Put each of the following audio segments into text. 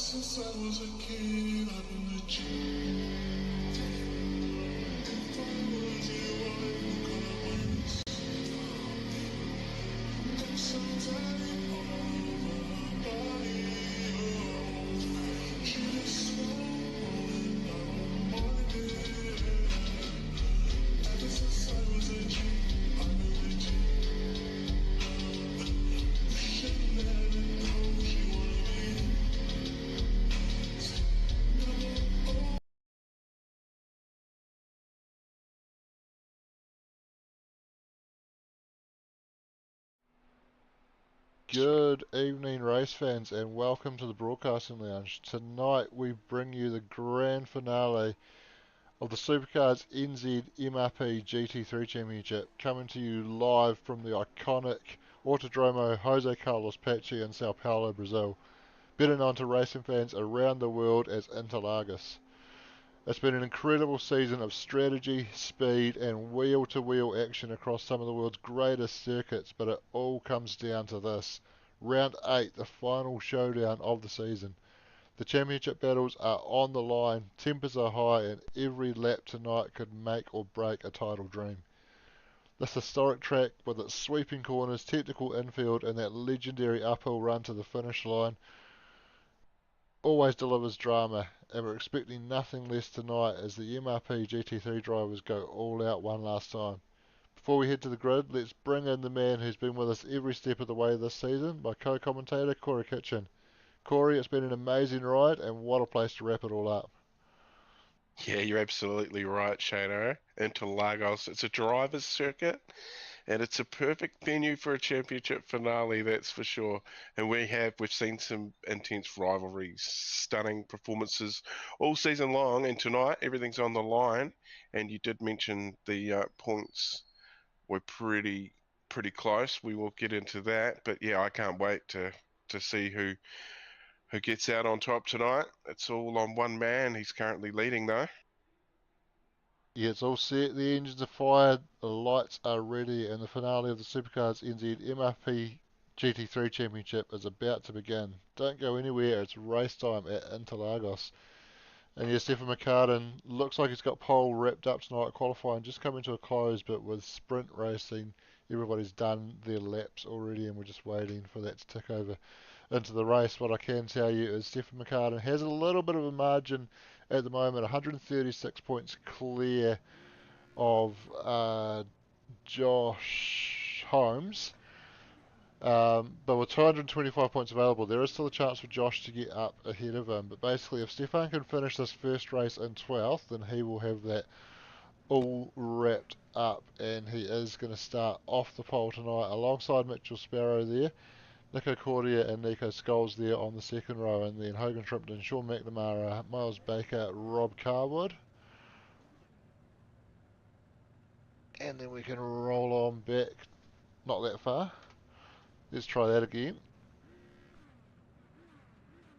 Since I was a kid, I've been the G. If I was you, I would call once. I'm so tired of her body. She just swallowed my body. Ever since I was a G, I've been the G. She never know she wanted me. Good evening, race fans, and welcome to the Broadcasting Lounge. Tonight we bring you the grand finale of the Supercars NZ MRP GT3 Championship, coming to you live from the iconic Autodromo Jose Carlos Pachi in Sao Paulo, Brazil, better known to racing fans around the world as Interlagos. It's been an incredible season of strategy, speed, and wheel-to-wheel action across some of the world's greatest circuits, but it all comes down to this. Round 8, the final showdown of the season. The championship battles are on the line, tempers are high, and every lap tonight could make or break a title dream. This historic track, with its sweeping corners, technical infield, and that legendary uphill run to the finish line, always delivers drama, and we're expecting nothing less tonight as the MRP GT3 drivers go all out one last time. Before we head to the grid, let's bring in the man who's been with us every step of the way this season, my co-commentator, Corey Kitchen. Corey, it's been an amazing ride, and what a place to wrap it all up. Yeah, you're absolutely right, Shano. Interlagos, it's a driver's circuit, and it's a perfect venue for a championship finale, that's for sure. And we've seen some intense rivalries, stunning performances all season long, and tonight everything's on the line. And you did mention the points were pretty close. We will get into that, but yeah, I can't wait to see who gets out on top tonight. It's all on one man. He's currently leading though. Yeah, it's all set, the engines are fired, the lights are ready, and the finale of the Supercars NZ MRP GT3 Championship is about to begin. Don't go anywhere, it's race time at Interlagos. And yeah, Stefan McCartan looks like he's got pole wrapped up tonight. Qualifying just coming to a close, but with sprint racing, everybody's done their laps already, and we're just waiting for that to tick over into the race. What I can tell you is Stefan McCartan has a little bit of a margin at the moment, 136 points clear of Josh Holmes. But with 225 points available, there is still a chance for Josh to get up ahead of him. But basically, if Stefan can finish this first race in 12th, then he will have that all wrapped up, and he is going to start off the pole tonight alongside Mitchell Sparrow there, Nico Cordia and Nico Scholes there on the second row, and then Hogan Shrimpton, Sean McNamara, Miles Baker, Rob Carwood. And then we can roll on back, not that far. Let's try that again.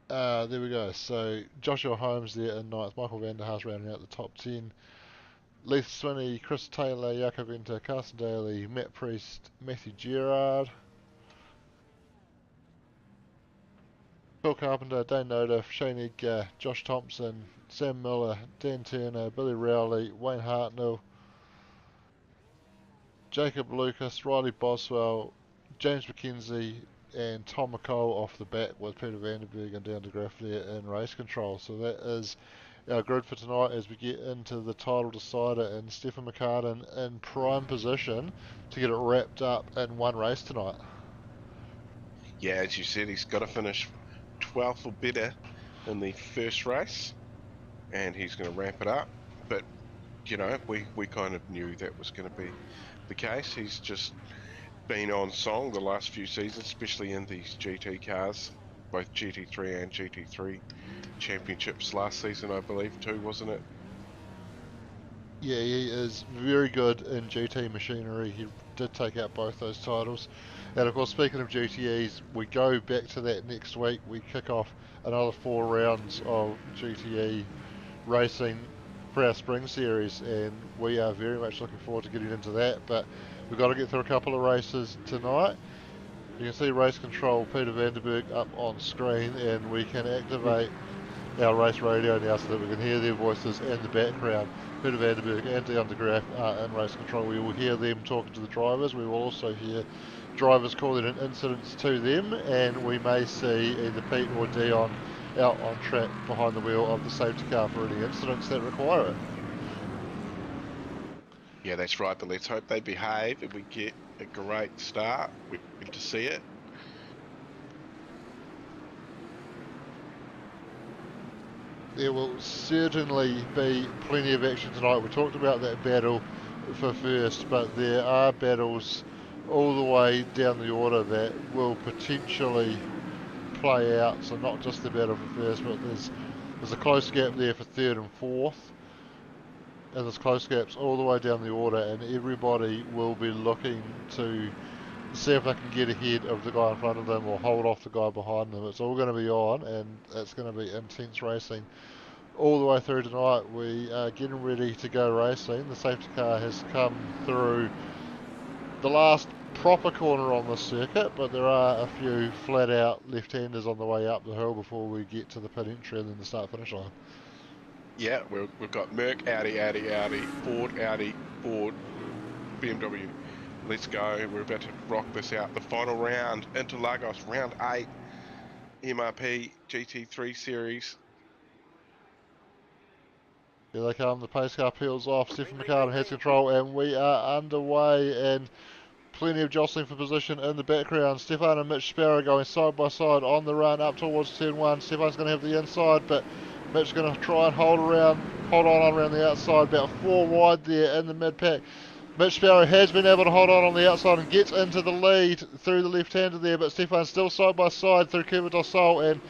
There we go. So Joshua Holmes there in ninth, Michael Van der Haas rounding out the top 10. Leith Swinney, Chris Taylor, Jakob Venter, Carson Daly, Matt Priest, Matthew Gerard, Phil Carpenter, Dane Noda, Shane Edgar, Josh Thompson, Sam Miller, Dan Turner, Billy Rowley, Wayne Hartnell, Jacob Lucas, Riley Boswell, James McKenzie, and Tom McCall off the bat with Peter Vandenberg and down to Graf there in race control. So that is our grid for tonight as we get into the title decider, and Stefan McCartan in prime position to get it wrapped up in one race tonight. Yeah, as you said, he's got to finish 12th or better in the first race, and he's going to ramp it up. But, you know, we kind of knew that was going to be the case. He's just been on song the last few seasons, especially in these GT cars, both GT3 and GT3 championships last season, I believe, too, wasn't it? Yeah, he is very good in GT machinery. He did take out both those titles. And of course, speaking of GTEs, we go back to that next week. We kick off another 4 rounds of GTE racing for our spring series, and we are very much looking forward to getting into that. But we've got to get through a couple of races tonight. You can see race control Peter Vanderberg up on screen, and we can activate our race radio now so that we can hear their voices in the background. Peter Vanderberg and Dion de Graaf are in race control. We will hear them talking to the drivers. We will also hear drivers calling in incidents to them, and we may see either Pete or Dion out on track behind the wheel of the safety car for any incidents that require it. Yeah, that's right, but let's hope they behave and we get a great start. We're going to see it. There will certainly be plenty of action tonight. We talked about that battle for first, but there are battles all the way down the order that will potentially play out. So not just the battle for first, but there's a close gap there for third and fourth, and there's close gaps all the way down the order, and everybody will be looking to see if they can get ahead of the guy in front of them or hold off the guy behind them. It's all going to be on, and it's going to be intense racing all the way through tonight. We are getting ready to go racing. The safety car has come through the last proper corner on the circuit, but there are a few flat out left-handers on the way up the hill before we get to the pit entry and then the start finish line. Yeah, we've got Merc, Audi, Ford, Audi, Ford, BMW. Let's go. We're about to rock this out. The final round, Interlagos, round 8, MRP GT3 series. Here they come, the pace car peels off, Stephen McCartan has control, and we are underway, and plenty of jostling for position in the background. Stefan and Mitch Sparrow going side by side on the run up towards turn 1. Stefan's going to have the inside, but Mitch's going to try and hold on around the outside, about 4 wide there in the mid-pack. Mitch Sparrow has been able to hold on the outside and gets into the lead through the left-hander there, but Stefan's still side by side through Curva del Sol and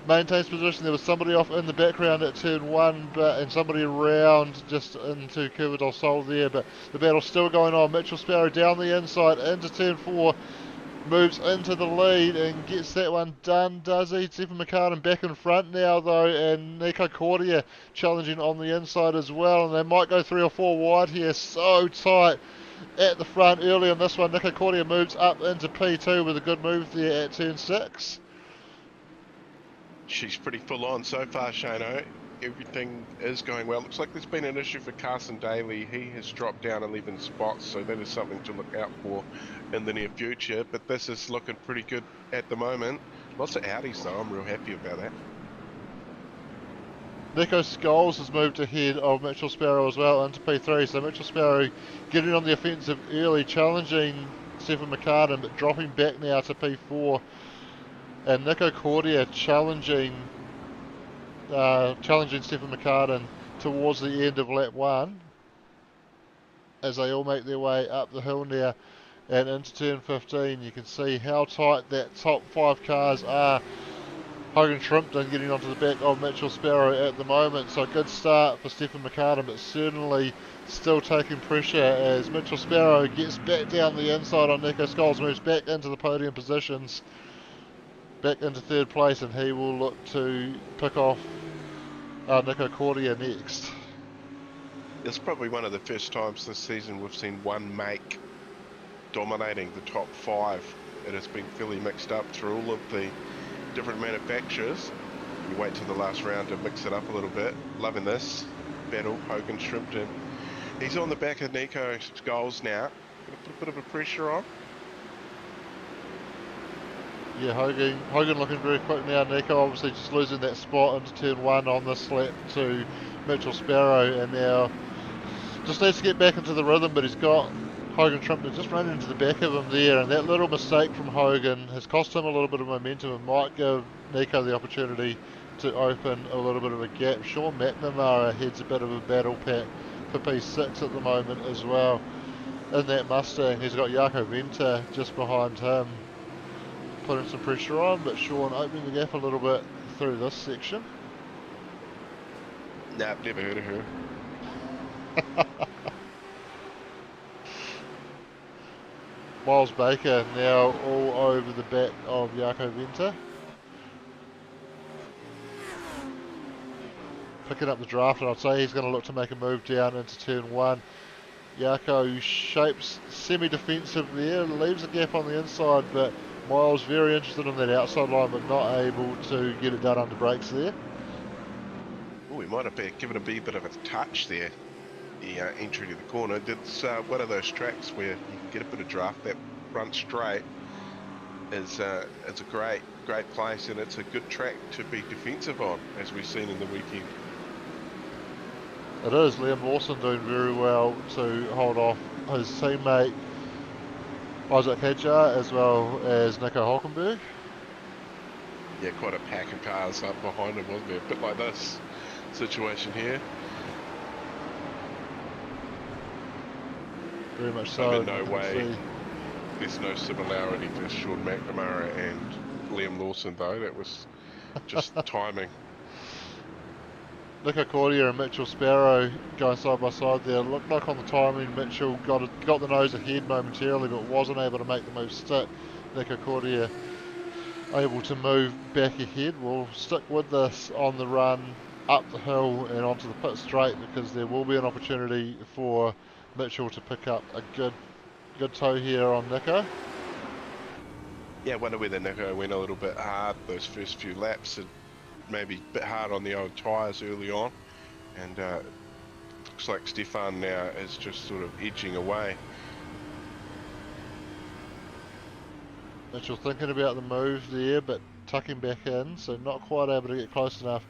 maintains position. There was somebody off in the background at turn 1 and somebody around just into Curva del Sol there, but the battle's still going on. Mitchell Sparrow down the inside into turn 4, moves into the lead and gets that one done, does he? Stephen McCartan back in front now though, and Nico Cordia challenging on the inside as well, and they might go 3 or 4 wide here. So tight at the front early on this one. Nico Cordia moves up into P2 with a good move there at turn 6. She's pretty full on so far, Shano. Everything is going well. Looks like there's been an issue for Carson Daly. He has dropped down 11 spots, so that is something to look out for in the near future. But this is looking pretty good at the moment. Lots of Audis though, I'm real happy about that. Nico Scholes has moved ahead of Mitchell Sparrow as well into P3, so Mitchell Sparrow getting on the offensive early, challenging Stephen McCartan, but dropping back now to P4. And Nico Cordia challenging Stephen McCartan towards the end of lap 1 as they all make their way up the hill now and into turn 15. You can see how tight that top 5 cars are. Hogan Shrimpton getting onto the back of Mitchell Sparrow at the moment, so a good start for Stephen McCartan, but certainly still taking pressure as Mitchell Sparrow gets back down the inside on Nico Scholes, moves back into the podium positions, back into 3rd place, and he will look to pick off Nico Cordia next. It's probably one of the first times this season we've seen one make dominating the top 5. It has been fairly mixed up through all of the different manufacturers. You wait till the last round to mix it up a little bit. Loving this battle. Hogan Shrimpton. He's on the back of Nico Scholes now. Gonna put a bit of a pressure on. Yeah, Hogan looking very quick now. Nico obviously just losing that spot into turn 1 on this lap to Mitchell Sparrow, and now just needs to get back into the rhythm, but he's got Hogan Shrimpton just running into the back of him there, and that little mistake from Hogan has cost him a little bit of momentum and might give Nico the opportunity to open a little bit of a gap. Sean McNamara heads a bit of a battle pack for P6 at the moment as well. In that Mustang, he's got Jaco Venter just behind him, putting some pressure on, but Sean opening the gap a little bit through this section. Nah, I've never heard of her. Miles Baker now all over the back of Jaco Venter. Picking up the draft, and I'd say he's going to look to make a move down into turn 1. Jaco shapes semi-defensive there, leaves a gap on the inside, but Miles very interested in that outside line, but not able to get it done under brakes there. Oh, we might have given a bit of a touch there. The entry to the corner. It's one of those tracks where you can get a bit of draft. That front straight is a great place, and it's a good track to be defensive on, as we've seen in the weekend. It is. Liam Lawson doing very well to hold off his teammate Isaac Hedger as well as Nico Hulkenberg. Yeah, quite a pack of cars up behind him, wasn't there? A bit like this situation here. Very much so. In no way. There's no similarity to Sean McNamara and Liam Lawson, though. That was just timing. Nico Cordia and Mitchell Sparrow going side by side there. Looked like on the timing Mitchell got the nose ahead momentarily, but wasn't able to make the move stick. Nico Cordia able to move back ahead. We'll stick with this on the run up the hill and onto the pit straight, because there will be an opportunity for Mitchell to pick up a good toe here on Nico. Yeah, I wonder whether Nico went a little bit hard those first few laps, and maybe a bit hard on the old tyres early on, and looks like Stefan now is just sort of edging away. Mitchell thinking about the move there, but tucking back in, so not quite able to get close enough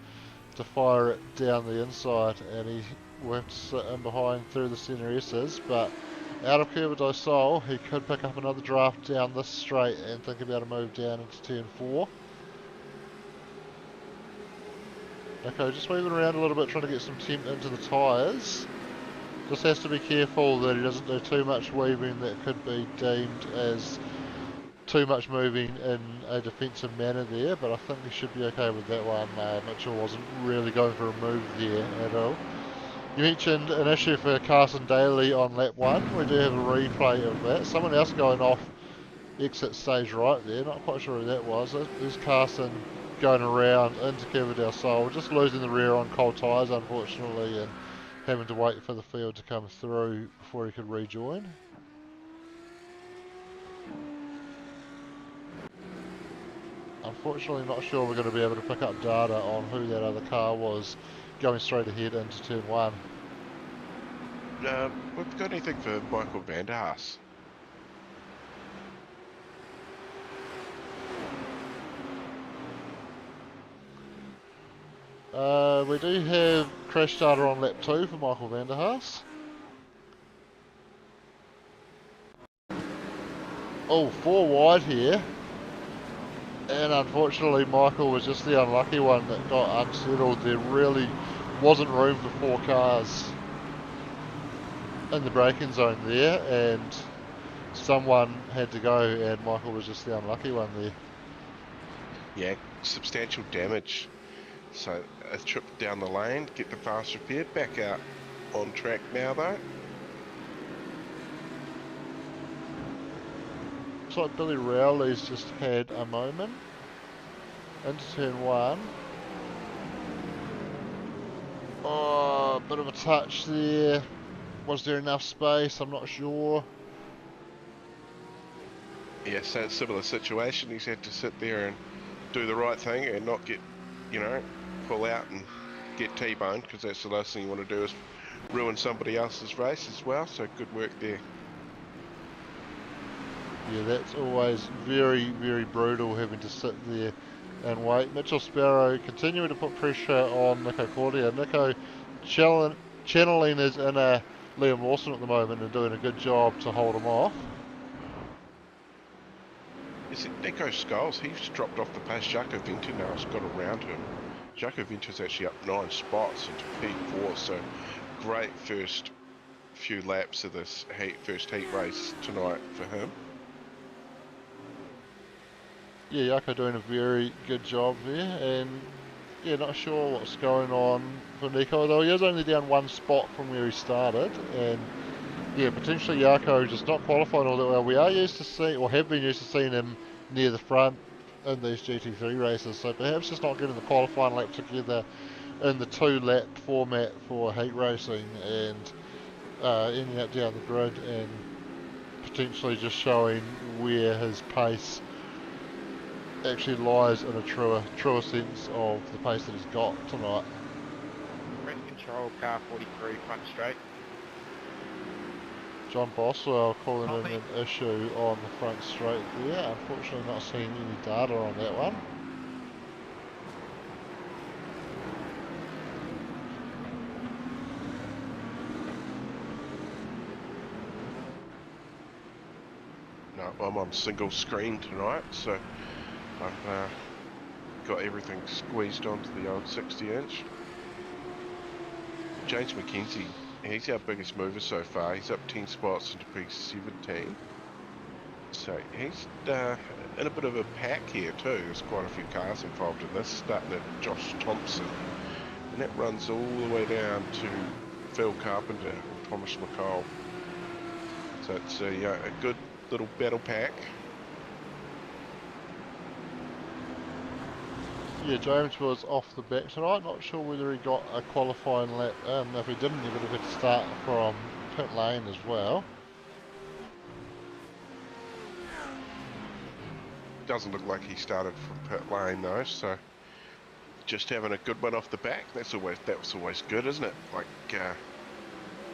to fire it down the inside, and he will have to sit in behind through the centre S's, but out of Curva do Sol, he could pick up another draft down this straight and think about a move down into turn 4. Nico just moving around a little bit, trying to get some temp into the tyres. Just has to be careful that he doesn't do too much weaving that could be deemed as too much moving in a defensive manner there, but I think he should be okay with that one. Mitchell wasn't really going for a move there at all. You mentioned an issue for Carson Daly on lap 1. We do have a replay of that. Someone else going off exit stage right there, not quite sure who that was. There's Carson going around into Curva del Sol, just losing the rear on cold tyres unfortunately, and having to wait for the field to come through before he could rejoin. Unfortunately not sure we're going to be able to pick up data on who that other car was going straight ahead into turn 1. We've got anything for Michael van der Haas? We do have crash data on lap 2 for Michael van der Haas. Oh, 4 wide here. And unfortunately Michael was just the unlucky one that got unsettled. There really wasn't room for 4 cars in the braking zone there, and someone had to go, and Michael was just the unlucky one there. Yeah, substantial damage. So a trip down the lane, get the fast repaired, back out on track now though. Looks like Billy Rowley's just had a moment into turn 1. Oh, a bit of a touch there. Was there enough space? I'm not sure. Yeah, so it's a similar situation. He's had to sit there and do the right thing and not get, pull out and get T-boned, because that's the last thing you want to do is ruin somebody else's race as well. So good work there. Yeah, that's always very, very brutal, having to sit there and wait. Mitchell Sparrow continuing to put pressure on Nico Cordia. Nico channeling his inner Liam Lawson at the moment and doing a good job to hold him off. Is it Nico Scholes? He's dropped off the pace. Jaco Venter now has got around him. Jaco Venter's actually up 9 spots into P4, so great first few laps of this first heat race tonight for him. Yeah, Jaco doing a very good job there, and yeah, not sure what's going on for Nico, although he is only down 1 spot from where he started, and yeah, potentially Jaco just not qualifying all that well. We are used to seeing, or have been used to seeing him near the front in these GT3 races, so perhaps just not getting the qualifying lap together in the 2-lap format for heat racing, and ending up down the grid and potentially just showing where his pace actually lies in a truer sense of the pace that he's got tonight. Press control, car 43, front straight. John Boswell calling Copy. in an issue on the front straight there. Unfortunately not seeing any data on that one. No, I'm on single screen tonight, so I've got everything squeezed onto the old 60-inch. James McKenzie, he's our biggest mover so far. He's up 10 spots into P17. So he's in a bit of a pack here too. There's quite a few cars involved in this, starting at Josh Thompson. And that runs all the way down to Phil Carpenter or Thomas McCall. So it's a good little battle pack. Yeah, James was off the back tonight. Not sure whether he got a qualifying lap. If he didn't, he would have had to start from pit lane as well. Doesn't look like he started from pit lane though, so just having a good one off the back. That was always good, isn't it? Like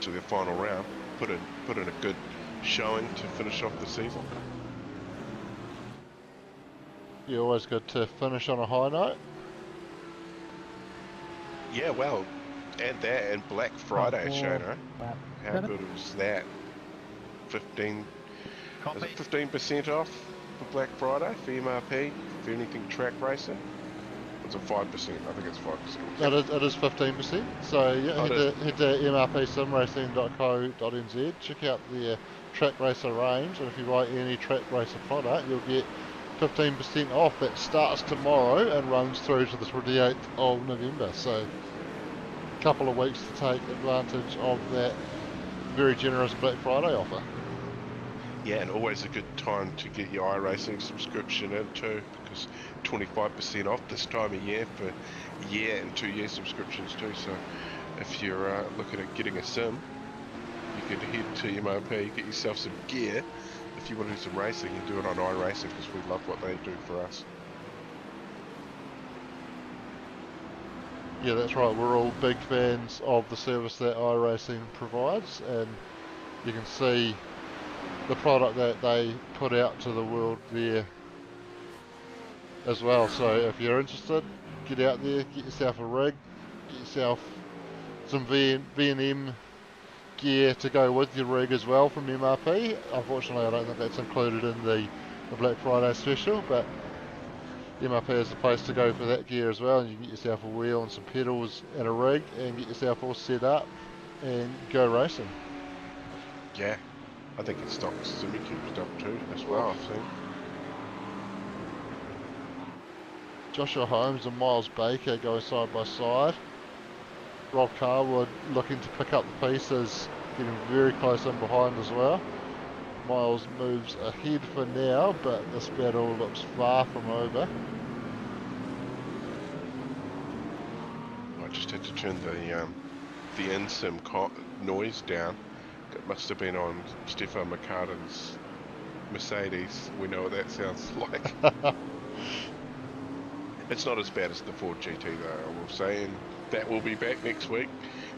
to the final round, put in a good showing to finish off the season. Yeah, always good to finish on a high note. Yeah, well, add that and Black Friday, Shano. How good was that? 15, is it 15% off for Black Friday for MRP, for anything track racing? It's a 5%, I think it's 5%. It is 15%. So yeah, head to mrpsimracing.co.nz, check out their track racer range, and if you buy any track racer product, you'll get 15% off. That starts tomorrow and runs through to the 28th of November. So a couple of weeks to take advantage of that very generous Black Friday offer. Yeah, and always a good time to get your iRacing subscription in too, because 25% off this time of year for year and 2-year subscriptions too. So if you're looking at getting a sim, you could head to MRP, get yourself some gear. If you want to do some racing, you do it on iRacing because we love what they do for us. Yeah, that's right. We're all big fans of the service that iRacing provides, and you can see the product that they put out to the world there as well. So if you're interested, get out there, get yourself a rig, get yourself some V&M gear to go with your rig as well from MRP. Unfortunately, I don't think that's included in the Black Friday special, but MRP is the place to go for that gear as well, and you can get yourself a wheel and some pedals and a rig and get yourself all set up and go racing. Yeah, I think it stocks semi-cubed up too as well, I've seen. Joshua Holmes and Miles Baker go side by side. Rob Carwood looking to pick up the pieces, getting very close in behind as well. Miles moves ahead for now, but this battle looks far from over. I just had to turn the in-sim noise down. It must have been on Stefan McCartan's Mercedes. We know what that sounds like. It's not as bad as the Ford GT though, I will say, and that will be back next week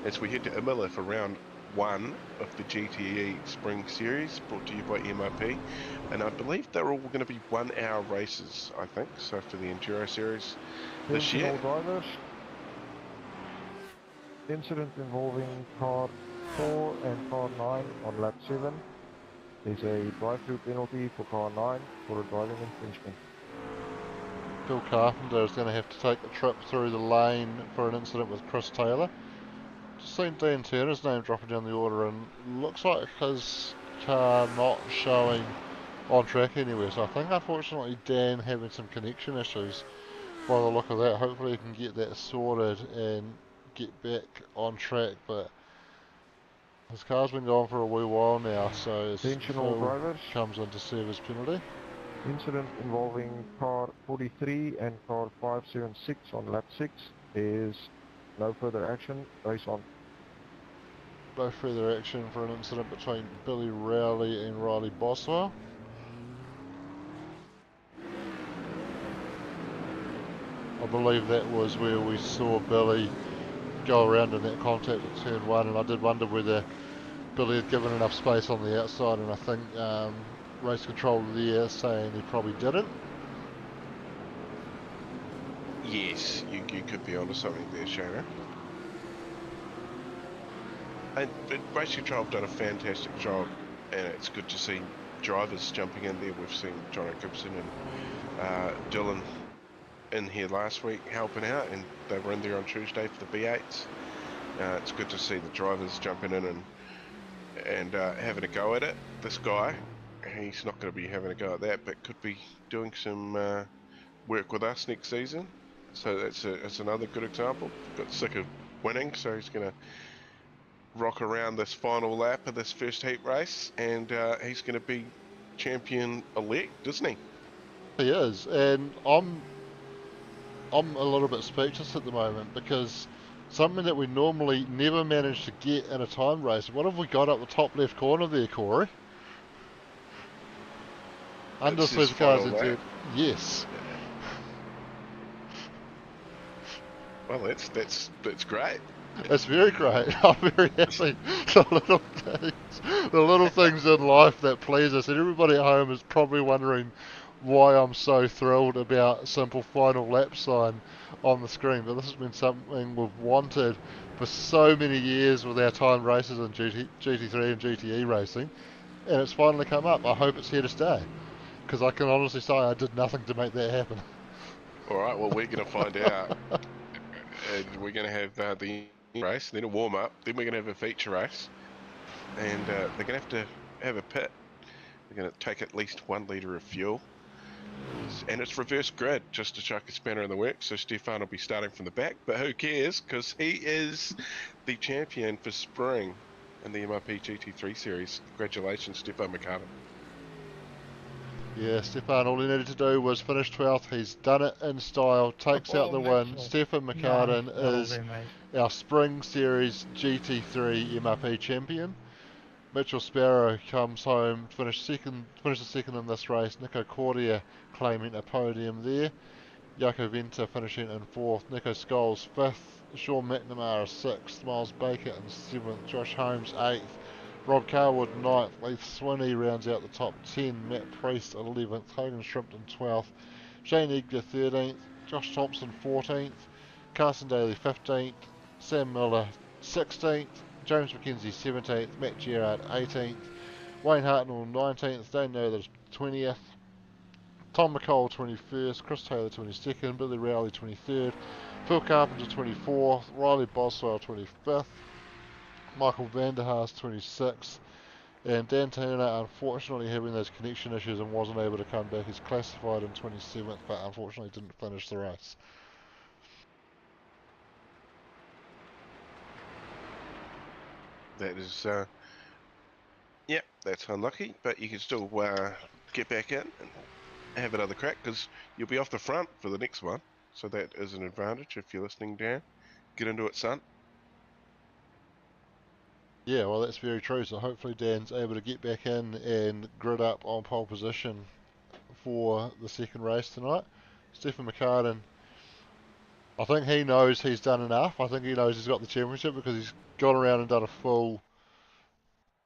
as we head to Imola for round 1 of the GTE Spring Series, brought to you by MRP. And I believe they're all going to be 1-hour races, I think, so for the Enduro Series this year. All drivers. Incident involving car 4 and car 9 on lap 7. There's a drive-through penalty for car 9 for a driving infringement. Phil Carpenter is going to have to take a trip through the lane for an incident with Chris Taylor. Just seen Dan Turner's name dropping down the order, and looks like his car not showing on track anywhere. So I think unfortunately Dan having some connection issues by the look of that. Hopefully he can get that sorted and get back on track, but his car's been going for a wee while now, so as Phil comes in to serve his penalty. Incident involving car 43 and car 576 on lap 6. There's no further action. Race on. No further action for an incident between Billy Rowley and Riley Boswell. I believe that was where we saw Billy go around in that contact at turn 1, and I did wonder whether Billy had given enough space on the outside, and I think race control there saying he probably didn't. Yes, you could be onto something there, Shana. And race control have done a fantastic job, and it's good to see drivers jumping in there. We've seen John Gibson and Dylan in here last week helping out, and they were in there on Tuesday for the B8s. It's good to see the drivers jumping in and having a go at it. This guy, he's not going to be having a go at that, but could be doing some work with us next season. So that's another good example. Got sick of winning, so he's going to rock around this final lap of this first heat race, and he's going to be champion elect, isn't he? He is, and I'm a little bit speechless at the moment, because something that we normally never manage to get in a time race. What have we got up the top left corner there, Corey? Under It's his Supercars final NZ. lap. Yes. Well, that's great. It's very great. I'm very happy. The little things in life that please us, and everybody at home is probably wondering why I'm so thrilled about simple final lap sign on the screen. But this has been something we've wanted for so many years with our time races in GT3 and GTE racing, and it's finally come up. I hope it's here to stay, because I can honestly say I did nothing to make that happen. All right, well, we're going to find out, and we're going to have the race, then a warm up, then we're going to have a feature race, and they're going to have a pit. They're going to take at least 1 litre of fuel, and it's reverse grid, just to chuck a spanner in the works. So Stefan will be starting from the back, but who cares, because he is the champion for spring in the MRP GT3 series. Congratulations, Stefan McCartan. Yeah, Stefan, all he needed to do was finish 12th. He's done it in style, takes out the win. Stefan McCartan is our Spring Series GT3 MRP champion. Mitchell Sparrow comes home, finishes second in this race. Nico Cordia claiming a podium there. Jaco Venter finishing in 4th. Nico Scholes 5th. Sean McNamara 6th. Miles Baker in 7th. Josh Holmes 8th. Rob Carwood 9th. Leith Swinney rounds out the top 10. Matt Priest 11th. Hayden Shrimpton 12th. Shane Edgar 13th. Josh Thompson 14th. Carson Daly 15th. Sam Miller 16th. James McKenzie 17th. Matt Gerard 18th. Wayne Hartnell 19th. Dane Nothers 20th. Tom McCall 21st, Chris Taylor 22nd, Billy Rowley 23rd, Phil Carpenter 24th, Riley Boswell 25th, Michael Vanderhaas 26th, and Dan Turner, unfortunately having those connection issues and wasn't able to come back. He's classified in 27th, but unfortunately didn't finish the race. That is, yep, that's unlucky, but you can still get back in and have another crack, because you'll be off the front for the next one. So that is an advantage if you're listening, Dan. Get into it, son. Yeah, well, that's very true. So hopefully Dan's able to get back in and grid up on pole position for the second race tonight. Stephen McCartan, I think he knows he's done enough. I think he knows he's got the championship, because he's gone around and done a full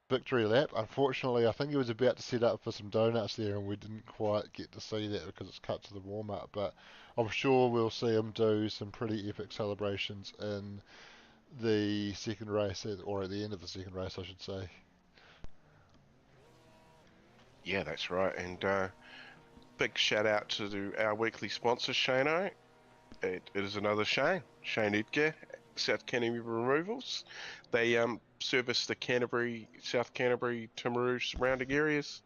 victory lap. Unfortunately, I think he was about to set up for some donuts there, and we didn't quite get to see that because it's cut to the warm-up. But I'm sure we'll see him do some pretty epic celebrations in the second race, or at the end of the second race, I should say. Yeah, that's right. And big shout out to our weekly sponsor, Shano. It is another Shane Edgar, South Canterbury Removals. They service the Canterbury, South Canterbury, Timaru surrounding areas,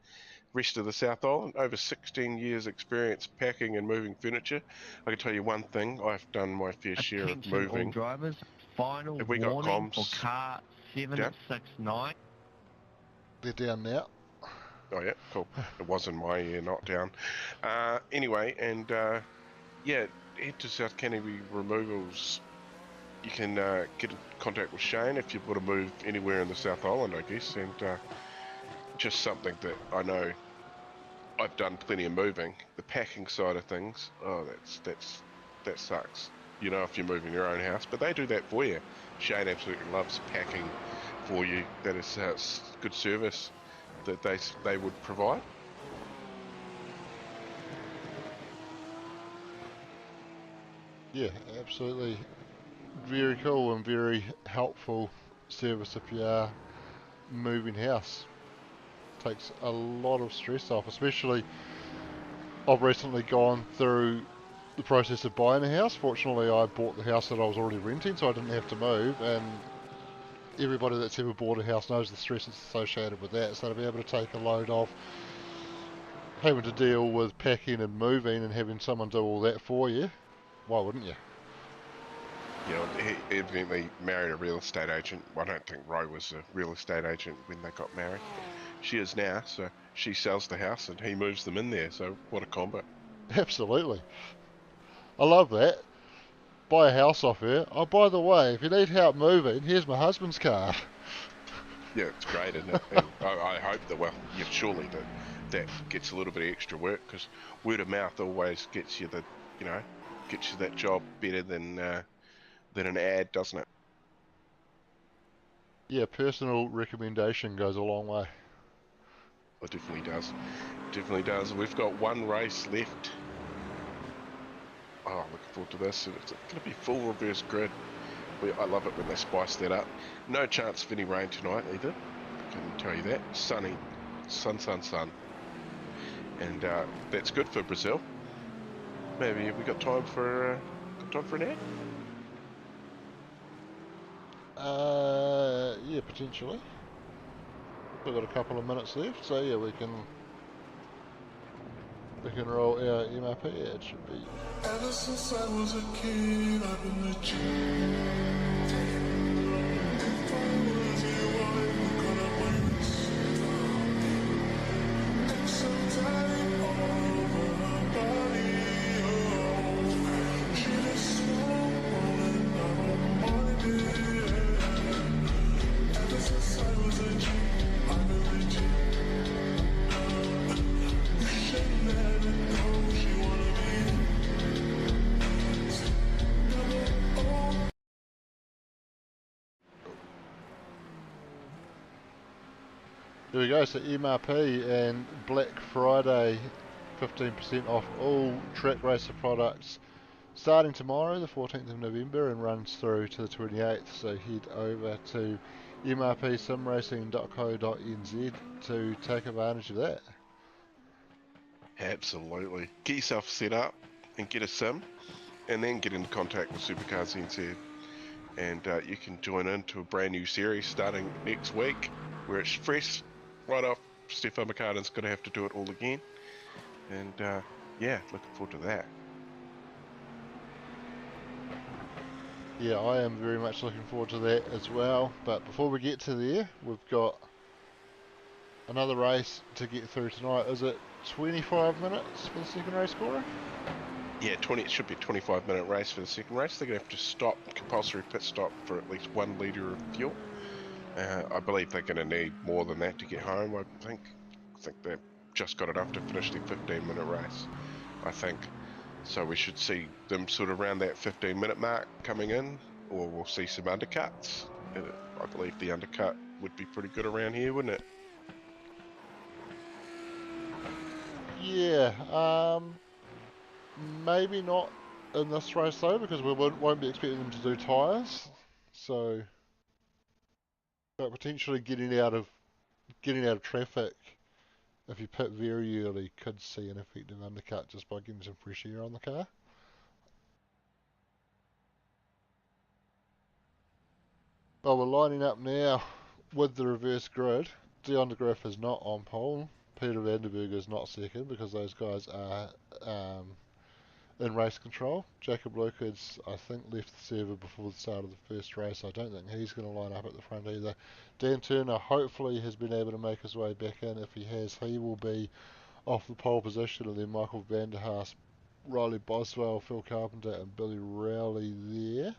rest of the South Island. Over 16 years experience packing and moving furniture. I can tell you one thing, I've done my fair share of Attention all moving. drivers, final Have we got warning for comms car down? 769. They're down now. Oh yeah, cool. It was in my ear, not down. Anyway, and yeah, head to South Canterbury Removals. You can get in contact with Shane if you want to move anywhere in the South Island, I guess. And just something that I know I've done plenty of moving. The packing side of things, oh, that sucks. You know, if you're moving your own house, but they do that for you. Shane absolutely loves packing for you. That is good service that they would provide. Yeah, absolutely. Very cool and very helpful service if you are moving house. Takes a lot of stress off, especially I've recently gone through the process of buying a house. Fortunately, I bought the house that I was already renting, so I didn't have to move, and everybody that's ever bought a house knows the stress that's associated with that. So to be able to take a load off having to deal with packing and moving and having someone do all that for you, why wouldn't you? You know, he evidently married a real estate agent. Well, I don't think Ro was a real estate agent when they got married. She is now, so she sells the house and he moves them in there. So what a combo. Absolutely. I love that. Buy a house off her. Oh, by the way, if you need help moving, here's my husband's car. Yeah, it's great, isn't it? And I hope that, well, yeah, surely that gets a little bit of extra work, because word of mouth always gets you gets you that job better than an ad, doesn't it? Yeah, personal recommendation goes a long way. It definitely does. Definitely does. We've got one race left. Oh, I'm looking forward to this. It's going to be full reverse grid. I love it when they spice that up. No chance of any rain tonight either. I can tell you that. Sunny. Sun. And that's good for Brazil. Maybe have we got time for an ad? Yeah, potentially. We've got a couple of minutes left, so yeah, we can roll our MRP ad. Should be. Ever since I was a kid, I've been legit. If I was your wife, what kind of once? And so tight all over her body, oh. She just swung rolling out of my bed. Ever since I was a G, I've been legit. Wish I never know she wanna be. There we go, so MRP and Black Friday, 15% off all track racer products starting tomorrow, the 14th of November, and runs through to the 28th. So head over to mrpsimracing.co.nz to take advantage of that. Absolutely. Get yourself set up and get a sim, and then get into contact with Supercars NZ. And you can join into a brand new series starting next week, where it's fresh right off. Stefan McCartan's going to have to do it all again. And yeah, looking forward to that. Yeah, I am very much looking forward to that as well. But before we get to there, we've got another race to get through tonight. Is it 25 minutes for the second race, Cora? Yeah, it should be a 25-minute race for the second race. They're going to have to stop, compulsory pit stop for at least 1 litre of fuel. I believe they're going to need more than that to get home. I think they've just got enough to finish their 15-minute race, I think. So we should see them sort of around that 15-minute mark coming in, or we'll see some undercuts. I believe the undercut would be pretty good around here, wouldn't it? Yeah, maybe not in this race though, because we won't be expecting them to do tyres. So, but potentially getting out of traffic if you pit very early could see an effective undercut just by getting some fresh air on the car. Well, we're lining up now with the reverse grid. Dion de Graaf is not on pole. Peter Vanderberg is not second because those guys are in race control. Jacob Lukens, I think, left the server before the start of the first race. I don't think he's going to line up at the front either. Dan Turner hopefully has been able to make his way back in. If he has, he will be off the pole position, and then Michael van der Haas, Riley Boswell, Phil Carpenter and Billy Rowley there.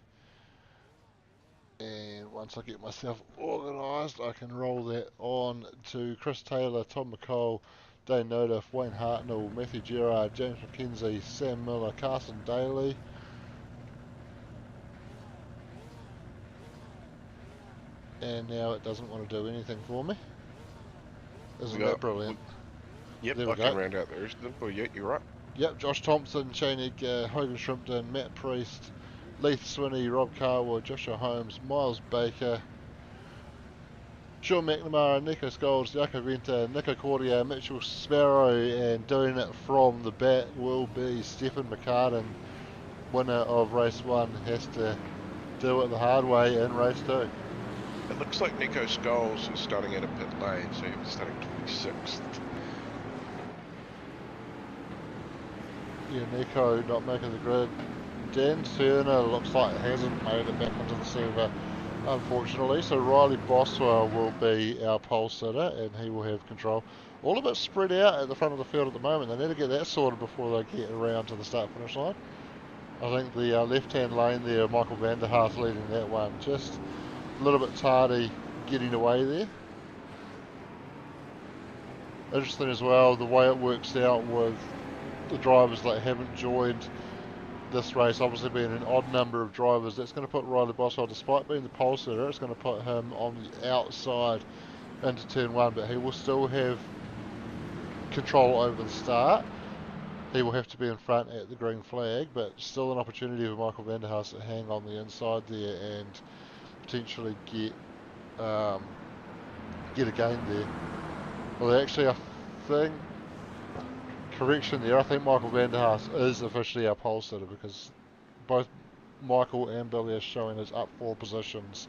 And once I get myself organised, I can roll that on to Chris Taylor, Tom McCall, Dane Notiff, Wayne Hartnell, Matthew Gerard, James McKenzie, Sam Miller, Carson Daly, and now it doesn't want to do anything for me. Isn't We that got, brilliant? yep, There we I can go. round out the rest of them for you. You're right. Yep, Josh Thompson, Chanig, Hogan Shrimpton, Matt Priest, Leith Swinney, Rob Carwood, Joshua Holmes, Miles Baker, Sean McNamara, Nico Scholes, Jaco Venta, Nico Cordia, Mitchell Sparrow, and doing it from the back will be Stephen McCartan, winner of race 1, has to do it the hard way in race 2. It looks like Nico Scholes is starting at a pit lane, so he's starting 26th. Yeah, Nico not making the grid. Dan Turner looks like hasn't made it back into the silver, unfortunately. So Riley Boswell will be our pole sitter, and he will have control. All a bit spread out at the front of the field at the moment. They need to get that sorted before they get around to the start-finish line. I think the left-hand lane there, Michael van der Haas leading that one. Just a little bit tardy getting away there. Interesting as well, the way it works out with the drivers that haven't joined this race, obviously being an odd number of drivers, that's going to put Riley Boswell, despite being the pole sitter, it's going to put him on the outside into turn 1, but he will still have control over the start. He will have to be in front at the green flag, but still an opportunity for Michael van der Haas to hang on the inside there and potentially get a gain there. Well, actually, I think, correction there, I think Michael van der Haas is officially our pole sitter, because both Michael and Billy are showing us up 4 positions,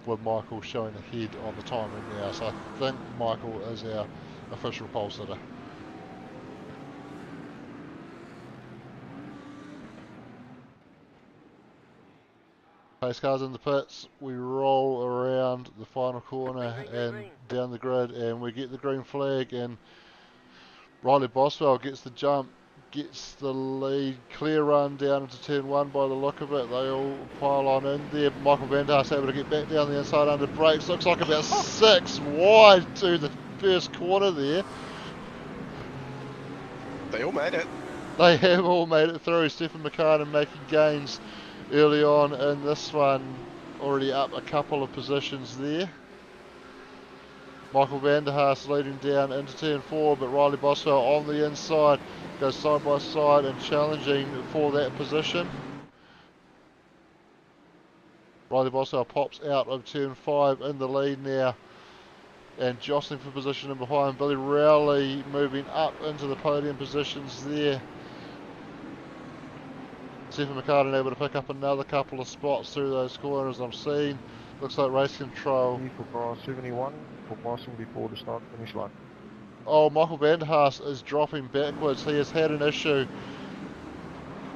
with Michael showing ahead on the timing now. So I think Michael is our official pole sitter. Pace cars in the pits, we roll around the final corner and down the grid, and we get the green flag, and Riley Boswell gets the jump, gets the lead, clear run down into turn 1 by the look of it. They all pile on in there. Michael van der Haas able to get back down the inside under brakes. Looks like about 6 wide to the first corner there. They all made it. They have all made it through. Stephen McCartan making gains early on in this one, already up a couple of positions there. Michael van der Haas leading down into turn 4, but Riley Boswell on the inside goes side by side and challenging for that position. Riley Boswell pops out of turn 5 in the lead now and jostling for position in behind. Billy Rowley moving up into the podium positions there. Stephen McCartan able to pick up another couple of spots through those corners I'm seeing. Looks like race control. For car 71 for passing before the start finish line. Oh, Michael van der Haas is dropping backwards. He has had an issue.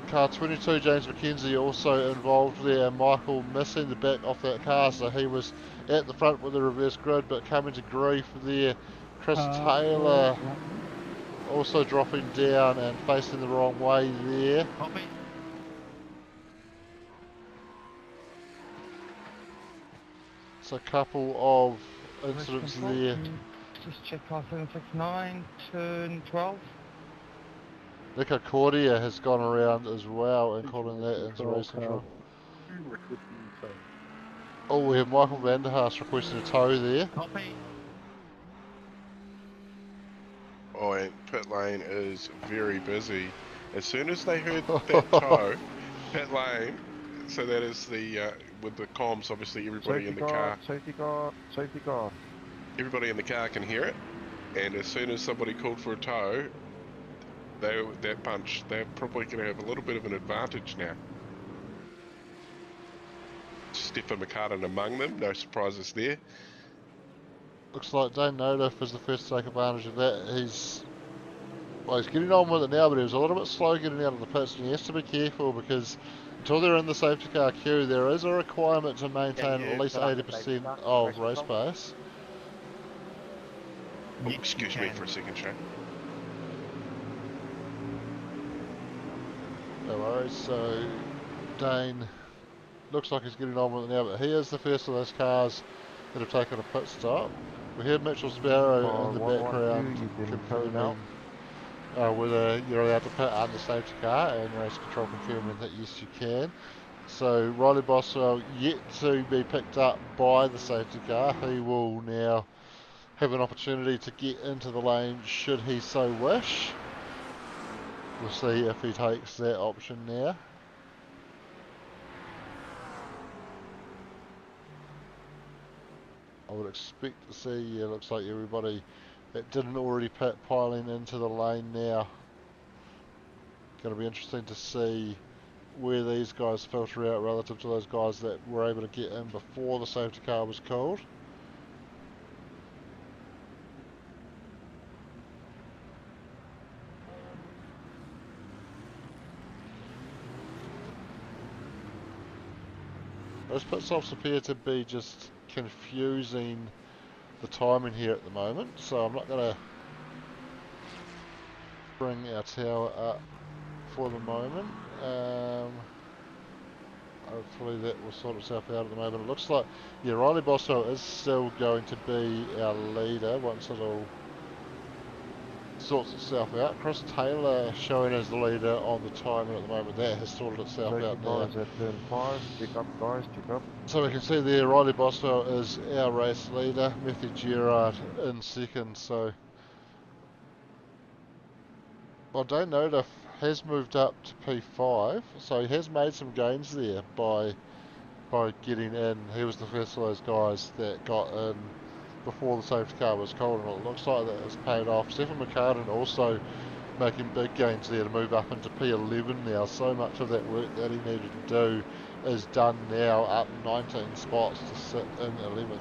Car 22, James McKenzie, also involved there. Michael missing the back off that car, so he was at the front with the reverse grid, but coming to grief there. Chris Taylor also dropping down and facing the wrong way there. Copy. It's a couple of incidents there. Just check car 769, turn 12. Nico Cordia has gone around as well and calling that into race control. Oh, we have Michael van der Haas requesting a tow there. Copy. Oh, and pit lane is very busy. As soon as they heard that tow, pit lane, so that is the, with the comms, obviously everybody Safety in the car, safety car, safety car. everybody in the car can hear it. And as soon as somebody called for a tow, that bunch, they're probably going to have a little bit of an advantage now. Stephen McCartan among them, no surprises there. Looks like Dane Nodiff is the first to take advantage of that. He's getting on with it now, but he was a little bit slow getting out of the pits, and he has to be careful because until they're in the safety car queue, there is a requirement to maintain at least 80% of race pace. Oh, excuse me for a second, Shane. No worries, so Dane looks like he's getting on with it now, but he is the first of those cars that have taken a pit stop. We heard Mitchell Sparrow in the background confirming whether you're allowed to pit under safety car, and race control confirming that yes you can. So Riley Boswell yet to be picked up by the safety car. He will now have an opportunity to get into the lane should he so wish. We'll see if he takes that option now. I would expect to see, yeah, looks like everybody that didn't already pit piling into the lane now. Going to be interesting to see where these guys filter out relative to those guys that were able to get in before the safety car was called. Those pit stops appear to be just confusing the timing here at the moment, so I'm not going to bring our tower up for the moment. Hopefully that will sort itself out at the moment. It looks like, yeah, Riley Boswell is still going to be our leader once it all sorts itself out. Chris Taylor showing as the leader on the timing at the moment. That has sorted itself Safety out car now. is at turn 5. Check up, guys, check up. So we can see there Riley Boswell is our race leader, Matthew Gerard in second. So I don't know if has moved up to P5, so he has made some gains there by getting in. He was the first of those guys that got in before the safety car was called, and it looks like that has paid off. Stephen McCartan also making big gains there to move up into P11 now. So much of that work that he needed to do is done now, up 19 spots to sit in 11th.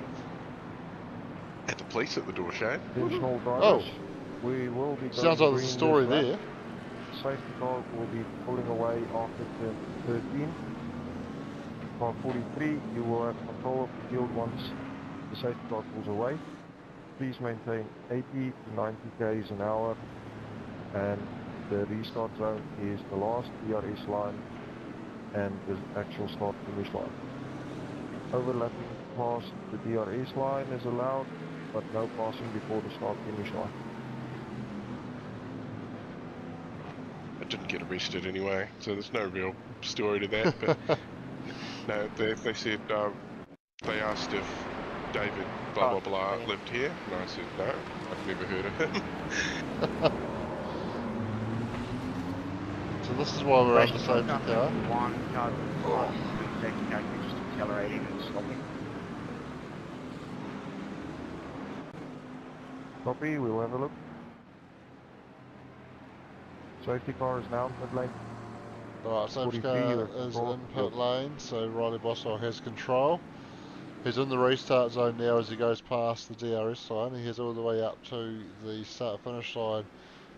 At the police at the door, Shane. Additional drivers. Oh, We will be going sounds like green there's a story this lap. there. Safety car will be pulling away after turn 13. Car 43, you will have control of the field once the safety car pulls away. Please maintain 80 to 90 km an hour, and the restart zone is the last DRS line and the actual start finish line. Overlapping past the DRS line is allowed, but no passing before the start finish line. I didn't get arrested anyway, so there's no real story to that. But no, they said they asked if David blah blah blah lived here, and I said no, I've never heard of him. So this is why we're on the safety car. One car, safety car just accelerating and stopping. Copy, we'll have a look. Safety car is now in pit lane. Alright, safety 43, car you have is control. in pit lane, so Riley Boswell has control. He's in the restart zone now as he goes past the DRS line. He heads all the way up to the start-finish line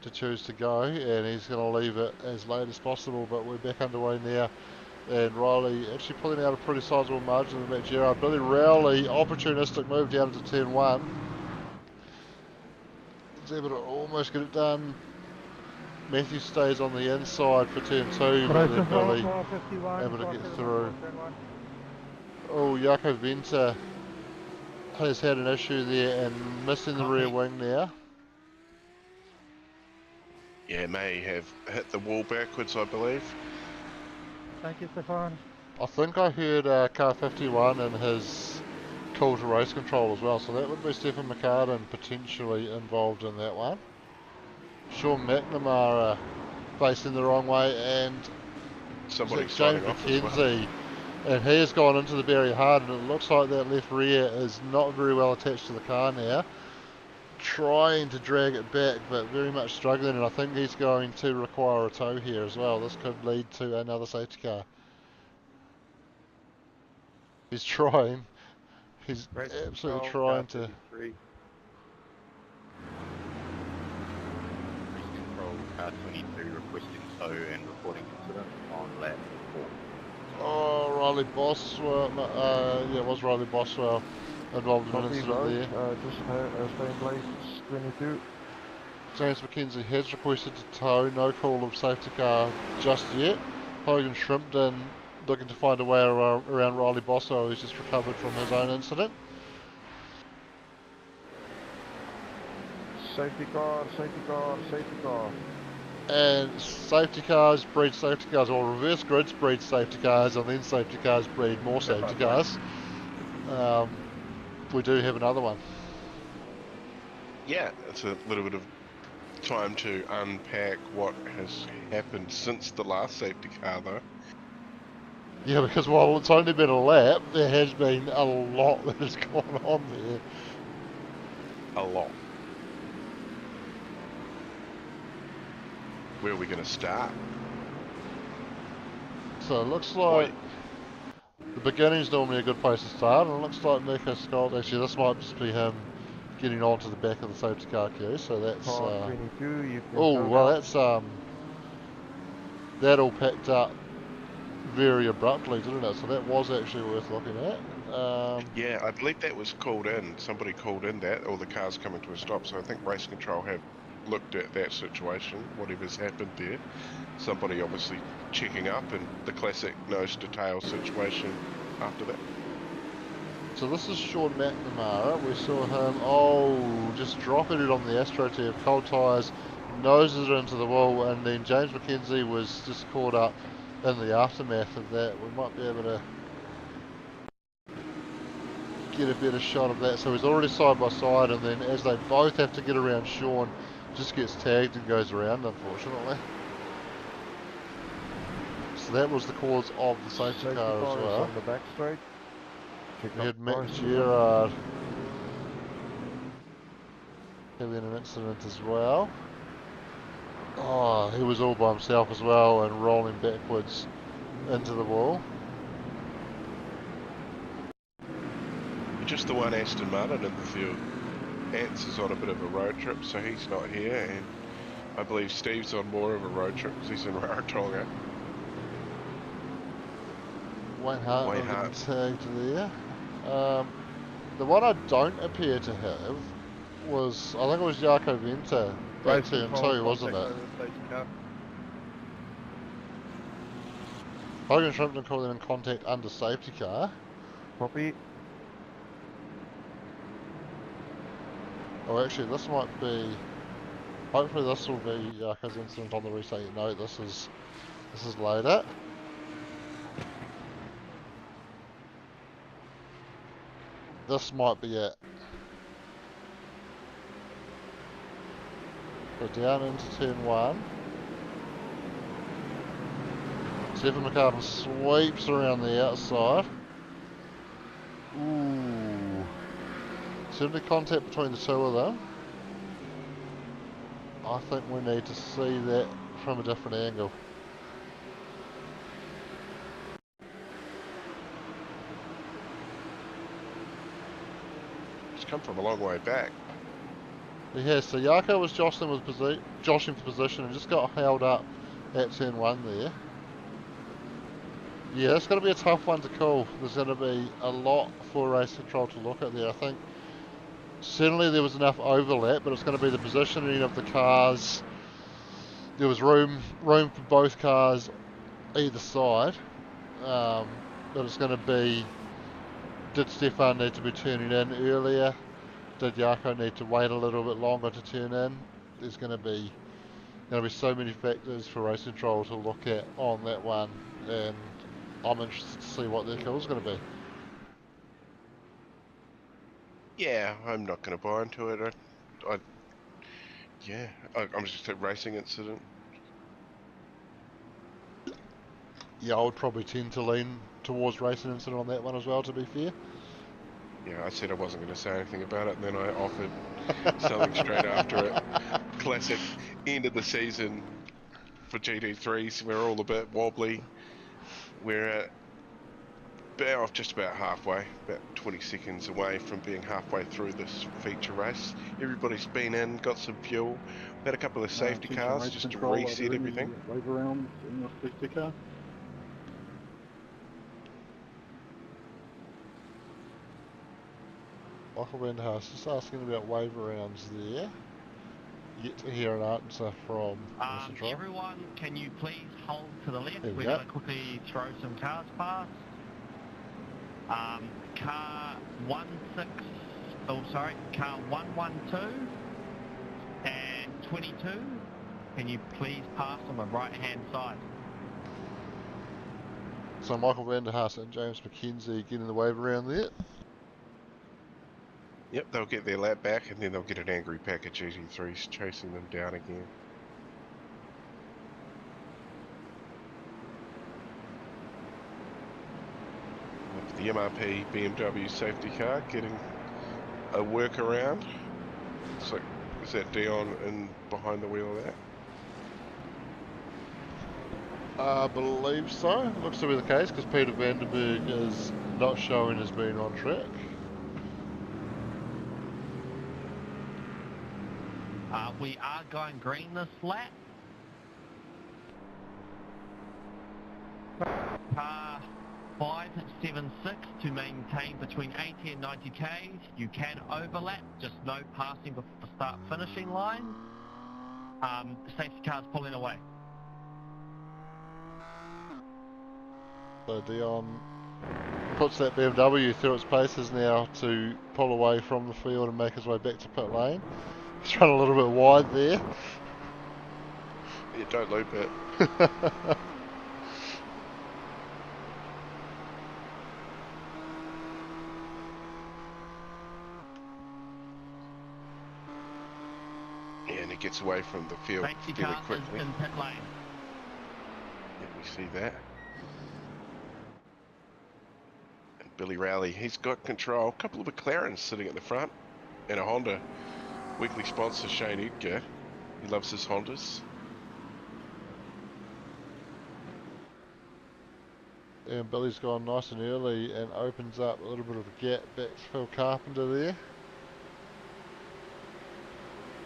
to choose to go, and he's going to leave it as late as possible, but we're back underway now. And Riley actually pulling out a pretty sizable margin of the back. Gerard, Billy Rowley, opportunistic move down to turn 1. He's able to almost get it done. Matthew stays on the inside for turn 2, but then Billy able to get through. Oh, Jaco Venter has had an issue there and missing the rear wing now. Yeah, may have hit the wall backwards, I believe. Thank you, Stefan. I think I heard car 51 and his call to race control as well, so that would be Stephen McCartan potentially involved in that one. Sean McNamara facing the wrong way, and Somebody's James signing off as well. McKenzie, and he has gone into the barrier hard, and it looks like that left rear is not very well attached to the car now. Trying to drag it back, but very much struggling, and I think he's going to require a tow here as well. This could lead to another safety car. He's trying. He's absolutely trying to. Control car 22 requesting tow and reporting incident on lap 4. Oh, Riley Boswell. Yeah, it was Riley Boswell involved in an Copy, incident guys. there. Just stay in place, 22. James McKenzie has requested to tow. No call of safety car just yet. Hogan Shrimpton looking to find a way around Riley Boswell, who's just recovered from his own incident. Safety car, safety car, safety car. And safety cars breed safety cars, or reverse grids breed safety cars, and then safety cars breed more safety cars. We do have another one. Yeah, it's a little bit of time to unpack what has happened since the last safety car, though. Yeah, because while it's only been a lap, there has been a lot that has gone on there. A lot. Where are we going to start? So it looks like the beginning's normally a good place to start, and it looks like Nico Scott, actually this might just be him getting onto the back of the safety car queue, so that's... Car 22, you can oh, go well now. that's... that all packed up very abruptly, didn't it? So that was actually worth looking at. Yeah, I believe that was called in. Somebody called in that, all the cars coming to a stop. So I think Race Control have looked at that situation, whatever's happened there. Somebody obviously checking up, and the classic nose to tail situation after that. So this is Sean McNamara. We saw him, just dropping it on the AstroTurf, cold tyres, noses it into the wall, and then James McKenzie was just caught up in the aftermath of that. We might be able to get a better shot of that. So he's already side by side, and then as they both have to get around Sean, just gets tagged and goes around, unfortunately. So that was the cause of the safety car as well. On the back straight. We had Matt Gerard having an incident as well. Oh, he was all by himself as well and rolling backwards into the wall. Just the one Aston Martin in the field. Ants is on a bit of a road trip, so he's not here, and I believe Steve's on more of a road trip because he's in Rarotonga. Wayne Hart tagged there. The one I don't appear to have was, I think it was Jaco Venter at turn 2, wasn't it? Hogan Shrimpton calling in contact under safety car. Copy. Oh, actually, this might be. Hopefully, this will be Jaco's incident on the reset. No, this is later. This might be it. We're down into turn 1. Stephen McCartan sweeps around the outside. Ooh. Certainly contact between the two of them. I think we need to see that from a different angle. He's come from a long way back. He has. So Jaco was jostling for position and just got held up at turn 1 there. Yeah, it's going to be a tough one to call. There's going to be a lot for Race Control to look at there. I think certainly there was enough overlap, but it's going to be the positioning of the cars. There was room for both cars either side, but it's going to be, did Stefan need to be turning in earlier? Did Jaco need to wait a little bit longer to turn in? There's going to be so many factors for Race Control to look at on that one, and I'm interested to see what their call is going to be. Yeah, I'm not going to buy into it. I'm just a racing incident. Yeah, I would probably tend to lean towards racing incident on that one as well, to be fair. Yeah, I said I wasn't going to say anything about it, and then I offered something straight after it. Classic end of the season for GT3s. We're all a bit wobbly. We're at just about halfway, about 20 seconds away from being halfway through this feature race. Everybody's been in, got some fuel. Had a couple of safety cars just to reset everything. Wave around in your safety car. Michael Vanderhaas just asking about wave arounds there. Yet to hear an answer from Mr. Troy. Everyone, can you please hold to the left? There we We're go. going to quickly throw some cars past. Car 112 and 22 Can you please pass on the right-hand side? So Michael van der Haas and James McKenzie getting the wave around there. Yep, they'll get their lap back and then they'll get an angry pack of GT3s chasing them down again. With the MRP BMW safety car getting a workaround. Looks like, is that Dion in behind the wheel of that? I believe so. Looks to be the case because Peter Vandenberg is not showing as being on track. We are going green this lap. Car 576 to maintain between 80 and 90 k's. You can overlap, just no passing before the start finishing line. Safety car's pulling away. So Dion puts that BMW through its paces now to pull away from the field and make his way back to pit lane. He's run a little bit wide there. Yeah, don't loop it. Yeah, and it gets away from the field Safety fairly car quickly. is in pit lane. Yeah, we see that. And Billy Rowley, he's got control. A couple of McLarens sitting at the front and a Honda. Weekly sponsor Shane Edgar. He loves his Hondas. And Billy's gone nice and early and opens up a little bit of a gap back to Phil Carpenter there.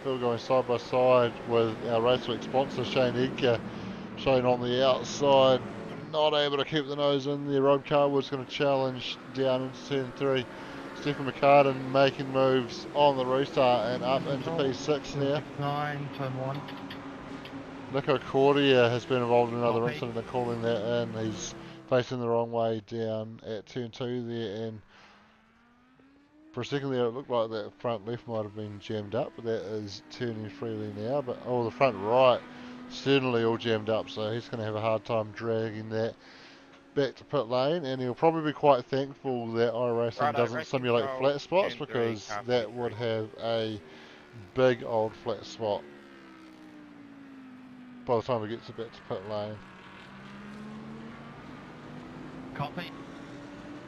Phil going side by side with our Race Week sponsor Shane Edgar. Shane on the outside, not able to keep the nose in there. Rod Carwood's going to challenge down into turn 3. Stephen McCartan making moves on the restart and up into P6 now. 9, turn 1. Nico Cordia has been involved in another Copy. incident and calling that in. He's facing the wrong way down at turn 2 there, and for a second there it looked like that front left might have been jammed up, but that is turning freely now. But oh, the front right certainly all jammed up, so he's going to have a hard time dragging that back to pit lane, and he'll probably be quite thankful that iRacing doesn't simulate flat spots, because that would have a big old flat spot by the time it gets back to pit lane. Copy.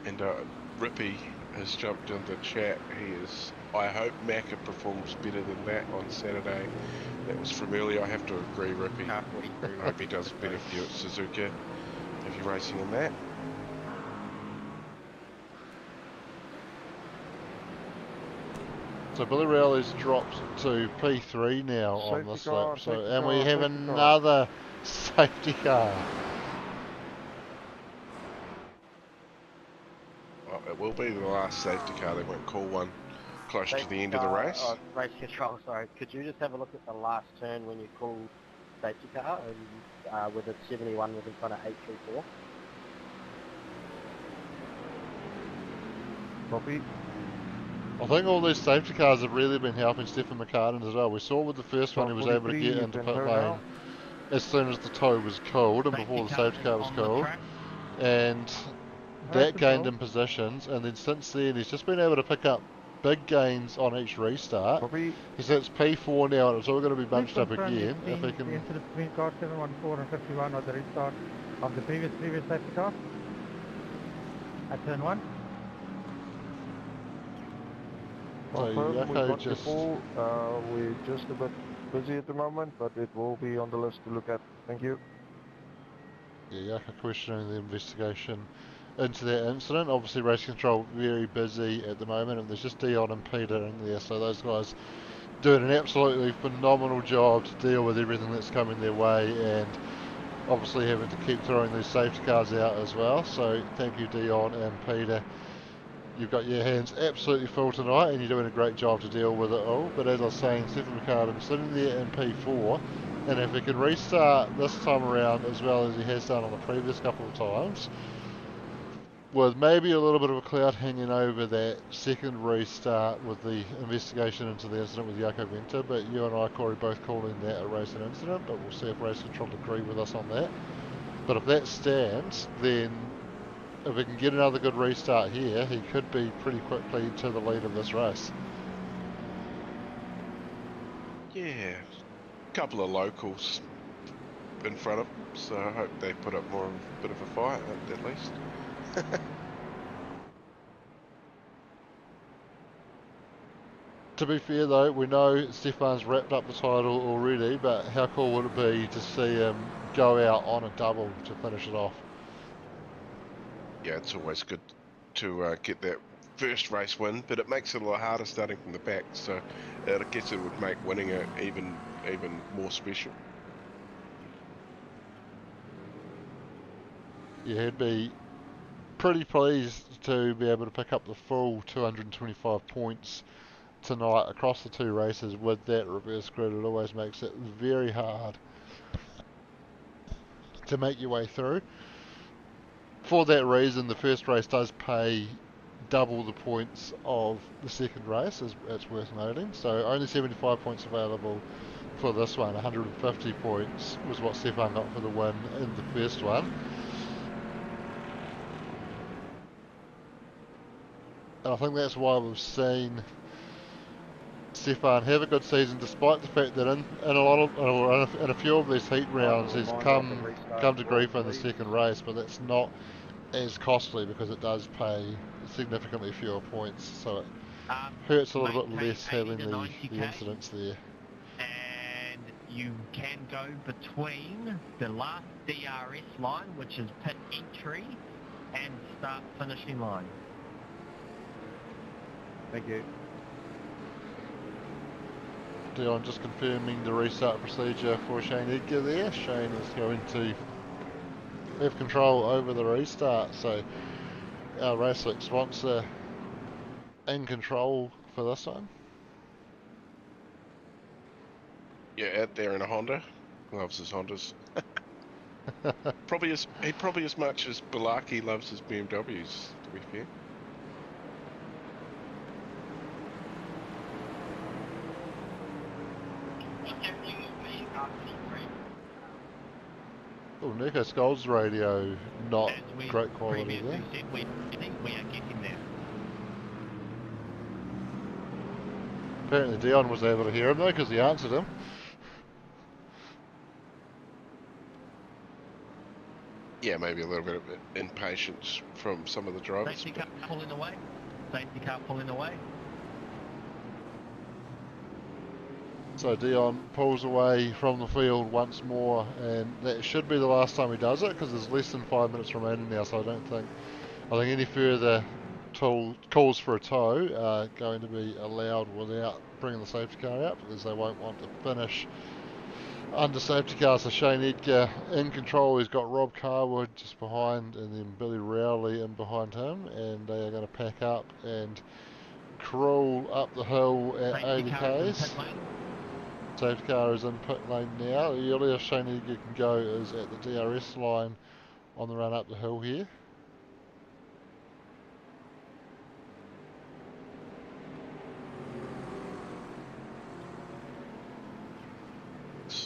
And Rippy has jumped in the chat. He is, I hope Macca performs better than that on Saturday. That was from earlier. I have to agree, Rippy. I hope he does better for you at Suzuka if you're racing in that. So Billy Rowley's dropped to P3 now on this lap. So, and we have safety car. another safety car. Well, it will be the last safety car. They won't call one close to the end of the race. Race control, sorry. Could you just have a look at the last turn when you called safety car and with the 71 was in front of 834? Copy. I think all these safety cars have really been helping Stephen McCartan as well. We saw with the first one he was able to get into pit lane as soon as the toe was cooled and before the safety car was cooled, and that gained him positions, and then since then he's just been able to pick up big gains on each restart. Copy. He says it's P4 now and it's all going to be bunched up again. If he can... The incident between car 714 and 51 was the restart of the previous safety car at turn 1. So Confirm, we Yako got just... the full. We're just a bit busy at the moment, but it will be on the list to look at. Thank you. Yeah, Yako questioning the investigation into that incident. Obviously Race Control very busy at the moment, and there's just Dion and Peter in there, so those guys doing an absolutely phenomenal job to deal with everything that's coming their way, and obviously having to keep throwing these safety cars out as well. So thank you Dion and Peter. You've got your hands absolutely full tonight and you're doing a great job to deal with it all. But as I was saying, Stephen McCartan sitting there in P4, and if he can restart this time around as well as he has done on the previous couple of times, with maybe a little bit of a cloud hanging over that second restart with the investigation into the incident with Yoko Venter, but you and I, Corey, both calling that a racing incident, but we'll see if race control agree with us on that. But if that stands, then if we can get another good restart here, he could be pretty quickly to the lead of this race. Yeah, a couple of locals in front of him, so I hope they put up more of a bit of a fight at least. To be fair though, we know Stefan's wrapped up the title already, but how cool would it be to see him go out on a double to finish it off? Yeah, it's always good to get that first race win, but it makes it a lot harder starting from the back, so I guess it would make winning it even more special. Yeah, he'd be pretty pleased to be able to pick up the full 225 points tonight across the two races with that reverse grid. It always makes it very hard to make your way through. For that reason, the first race does pay double the points of the second race, as it's worth noting. So only 75 points available for this one. 150 points was what Stefan got for the win in the first one. And I think that's why we've seen Stefan have a good season, despite the fact that in a few of these heat rounds he's come to grief in the second race, but that's not as costly because it does pay significantly fewer points, so it hurts a little bit less having the incidents there. And you can go between the last DRS line, which is pit entry, and start finishing line. Thank you. Dion just confirming the restart procedure for Shane Edgar there. Shane is going to have control over the restart, so our Racex sponsor in control for this one. Yeah, out there in a Honda. Loves his Hondas. probably as much as Balaki loves his BMWs, to be fair. Oh, Nico Skull's radio, not As we great quality previously there. said, we are getting there. Apparently Dion was able to hear him though, because he answered him. Yeah, maybe a little bit of impatience from some of the drivers. Safety car pulling away. Safety car pulling away. So Dion pulls away from the field once more, and that should be the last time he does it, because there's less than 5 minutes remaining now, so I think any further calls for a tow are going to be allowed without bringing the safety car out, because they won't want to finish under safety car. So Shane Edgar in control. He's got Rob Carwood just behind, and then Billy Rowley in behind him, and they are going to pack up and crawl up the hill at 80 k's. Safety car is in pit lane now. The earliest Shane Edgar can go is at the DRS line on the run up the hill here.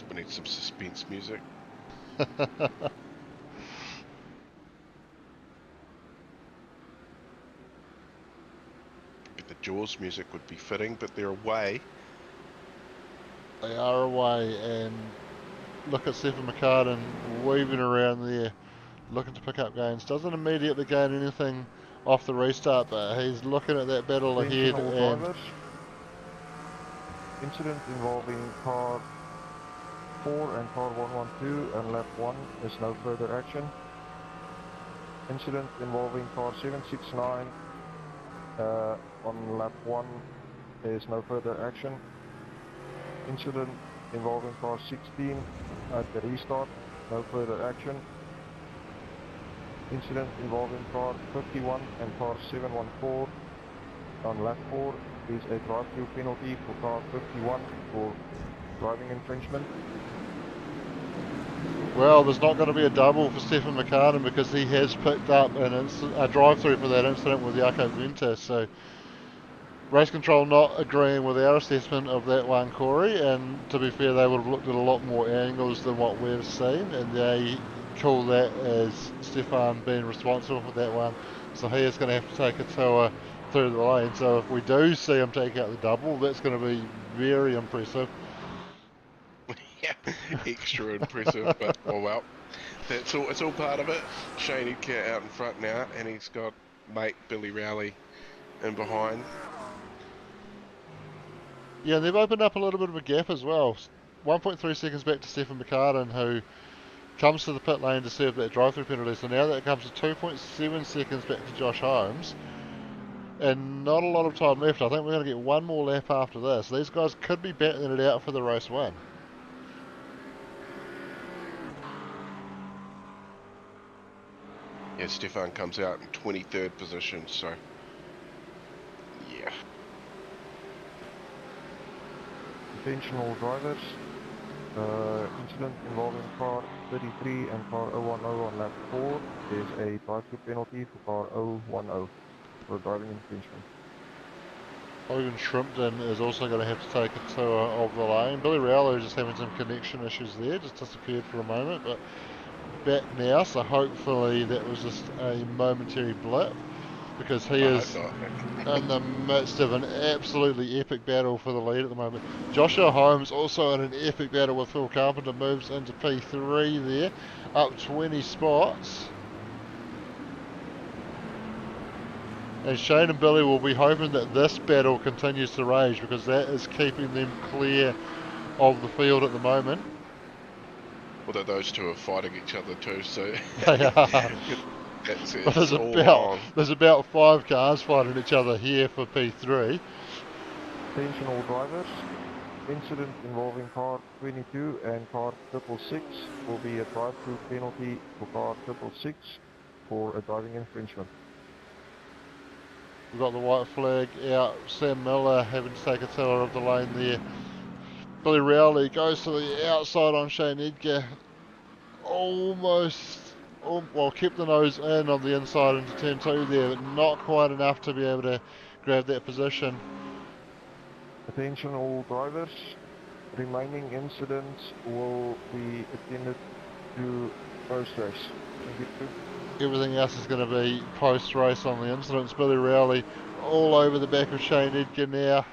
We need some suspense music. The Jaws music would be fitting, but they're away. They are away, and look at Stephen McCartan weaving around there, looking to pick up gains. Doesn't immediately gain anything off the restart, but he's looking at that battle ahead. And incident involving car 4 and car 112 and lap 1 is no further action. Incident involving car 769 on lap 1 is no further action. Incident involving car 16 at the restart, no further action. Incident involving car 51 and car 714 on lap 4 is a drive-through penalty for car 51 for driving infringement. Well, there's not going to be a double for Stefan McCartan because he has picked up a drive-through for that incident with Jaco Winter. So race control not agreeing with our assessment of that one, Corey, and to be fair, they would have looked at a lot more angles than what we've seen, and they call that as Stefan being responsible for that one. So he is going to have to take a tour through the lane. So if we do see him take out the double, that's going to be very impressive. Yeah, extra impressive, but oh well. That's all. It's all part of it. Shane Edgar out in front now, and he's got mate Billy Rowley in behind. Yeah, they've opened up a little bit of a gap as well. 1.3 seconds back to Stefan McCartan, who comes to the pit lane to serve that drive-through penalty. So now that comes to 2.7 seconds back to Josh Holmes. And not a lot of time left. I think we're going to get one more lap after this. These guys could be battling it out for the race win. Yeah, Stefan comes out in 23rd position, so yeah. Attention all drivers. Incident involving car 33 and car 010 on lap 4. There's a drive-through penalty for car 010 for driving infringement. Hogan Shrimpton is also going to have to take a tour of the lane. Billy Rowley just having some connection issues there, just disappeared for a moment, but back now, so hopefully that was just a momentary blip, because he is in the midst of an absolutely epic battle for the lead at the moment. Joshua Holmes also in an epic battle with Phil Carpenter, moves into P3 there, up 20 spots. And Shane and Billy will be hoping that this battle continues to rage, because that is keeping them clear of the field at the moment. Although those two are fighting each other too, so They are. That's it. But there's about 5 cars fighting each other here for P3. Attention all drivers. Incident involving car 22 and car 666 will be a drive-through penalty for car 666 for a driving infringement. We've got the white flag out. Sam Miller having to take a tour of the lane there. Billy Rowley goes to the outside on Shane Edgar. Well, kept the nose in on the inside into turn 2 there, but not quite enough to be able to grab that position. Attention all drivers. Remaining incidents will be attended to post-race. Thank you. Everything else is going to be post-race on the incidents. Billy Rowley all over the back of Shane Edgar now,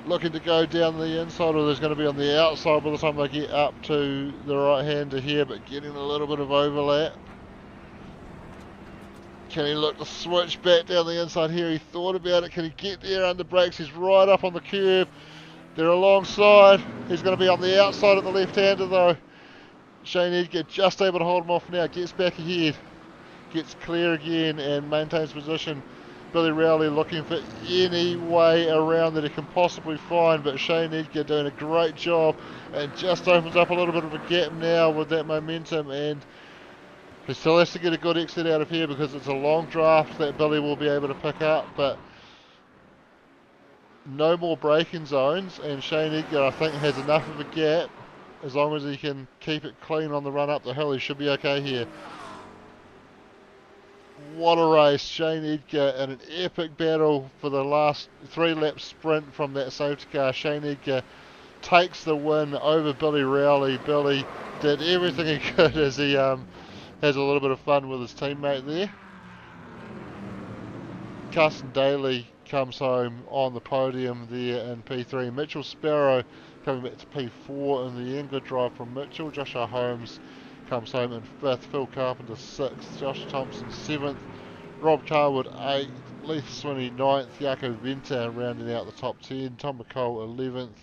looking to go down the inside, or there's going to be on the outside by the time they get up to the right-hander here, but getting a little bit of overlap. Can he look to switch back down the inside here? He thought about it. Can he get there under brakes? He's right up on the curb. They're alongside. He's going to be on the outside at the left-hander though. Shane Edgar just able to hold him off now. Gets back ahead. Gets clear again and maintains position. Billy Rowley looking for any way around that he can possibly find, but Shane Edgar doing a great job and just opens up a little bit of a gap now with that momentum, and he still has to get a good exit out of here because it's a long draft that Billy will be able to pick up, but no more braking zones, and Shane Edgar I think has enough of a gap. As long as he can keep it clean on the run up the hill, he should be okay here. What a race. Shane Edgar in an epic battle for the last 3-lap sprint from that safety car. Shane Edgar takes the win over Billy Rowley. Billy did everything he could as he has a little bit of fun with his teammate there. Carson Daly comes home on the podium there in P3. Mitchell Sparrow coming back to P4 in the England drive from Mitchell. Joshua Holmes comes home in 5th, Phil Carpenter 6th, Josh Thompson 7th, Rob Carwood 8th, Leith Swinney 9th, Jaco Venter rounding out the top 10, Tom McCall 11th,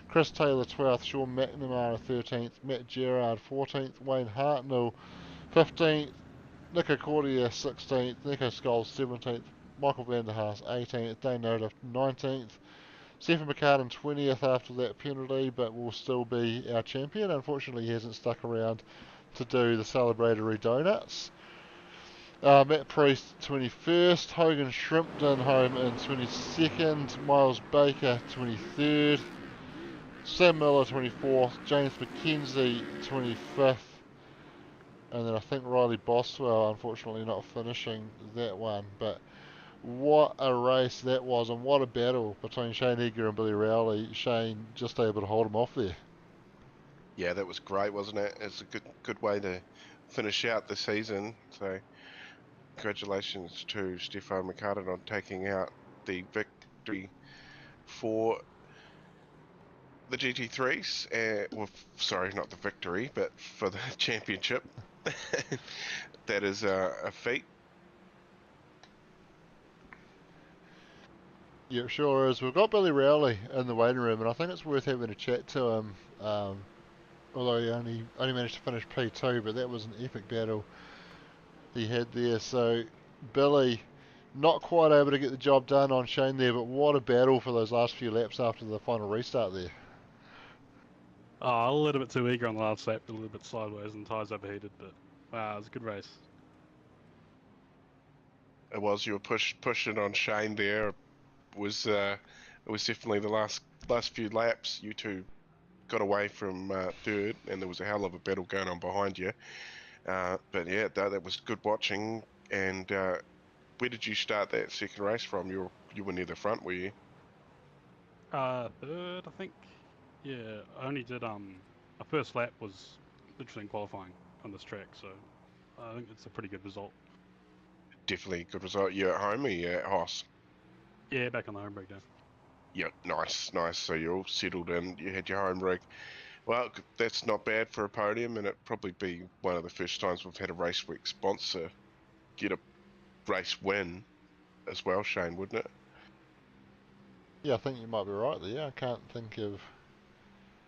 Chris Taylor 12th, Sean McNamara 13th, Matt Gerard 14th, Wayne Hartnell 15th, Nico Cordia 16th, Nico Scholes 17th, Michael Vanderhaas 18th, Dane Noda 19th, Stephen McCartan 20th after that penalty, but will still be our champion. Unfortunately, he hasn't stuck around to do the celebratory donuts. Matt Priest 21st, Hogan Shrimpton home in 22nd, Miles Baker 23rd, Sam Miller 24th, James McKenzie 25th, and then I think Riley Boswell unfortunately not finishing that one. But what a race that was, and what a battle between Shane Edgar and Billy Rowley. Shane just able to hold him off there. Yeah, that was great, wasn't it? It's a good way to finish out the season. So congratulations to Stefan McCartan on taking out the victory for the GT3s. Well, sorry, not the victory, but for the championship. That is a feat. Yeah, it sure is. We've got Billy Rowley in the waiting room, and I think it's worth having a chat to him. Although he only managed to finish P2, but that was an epic battle he had there. So Billy, not quite able to get the job done on Shane there, but what a battle for those last few laps after the final restart there. Oh, a little bit too eager on the last lap, a little bit sideways, and tyres overheated, but wow, it was a good race. It was, you were pushing on Shane there. It was definitely the last few laps. You two got away from third, and there was a hell of a battle going on behind you. But yeah, that was good watching. And where did you start that second race from? You were near the front, were you? Third, I think. Yeah, I only did my first lap was literally in qualifying on this track, so I think it's a pretty good result. Definitely a good result. You're at home, or you're at Haas? Yeah, back on the home breakdown. Yeah, nice. So you're all settled in. You had your home rig. Well, that's not bad for a podium, and it'd probably be one of the first times we've had a race week sponsor get a race win as well, Shane, wouldn't it? Yeah, I think you might be right there. I can't think of,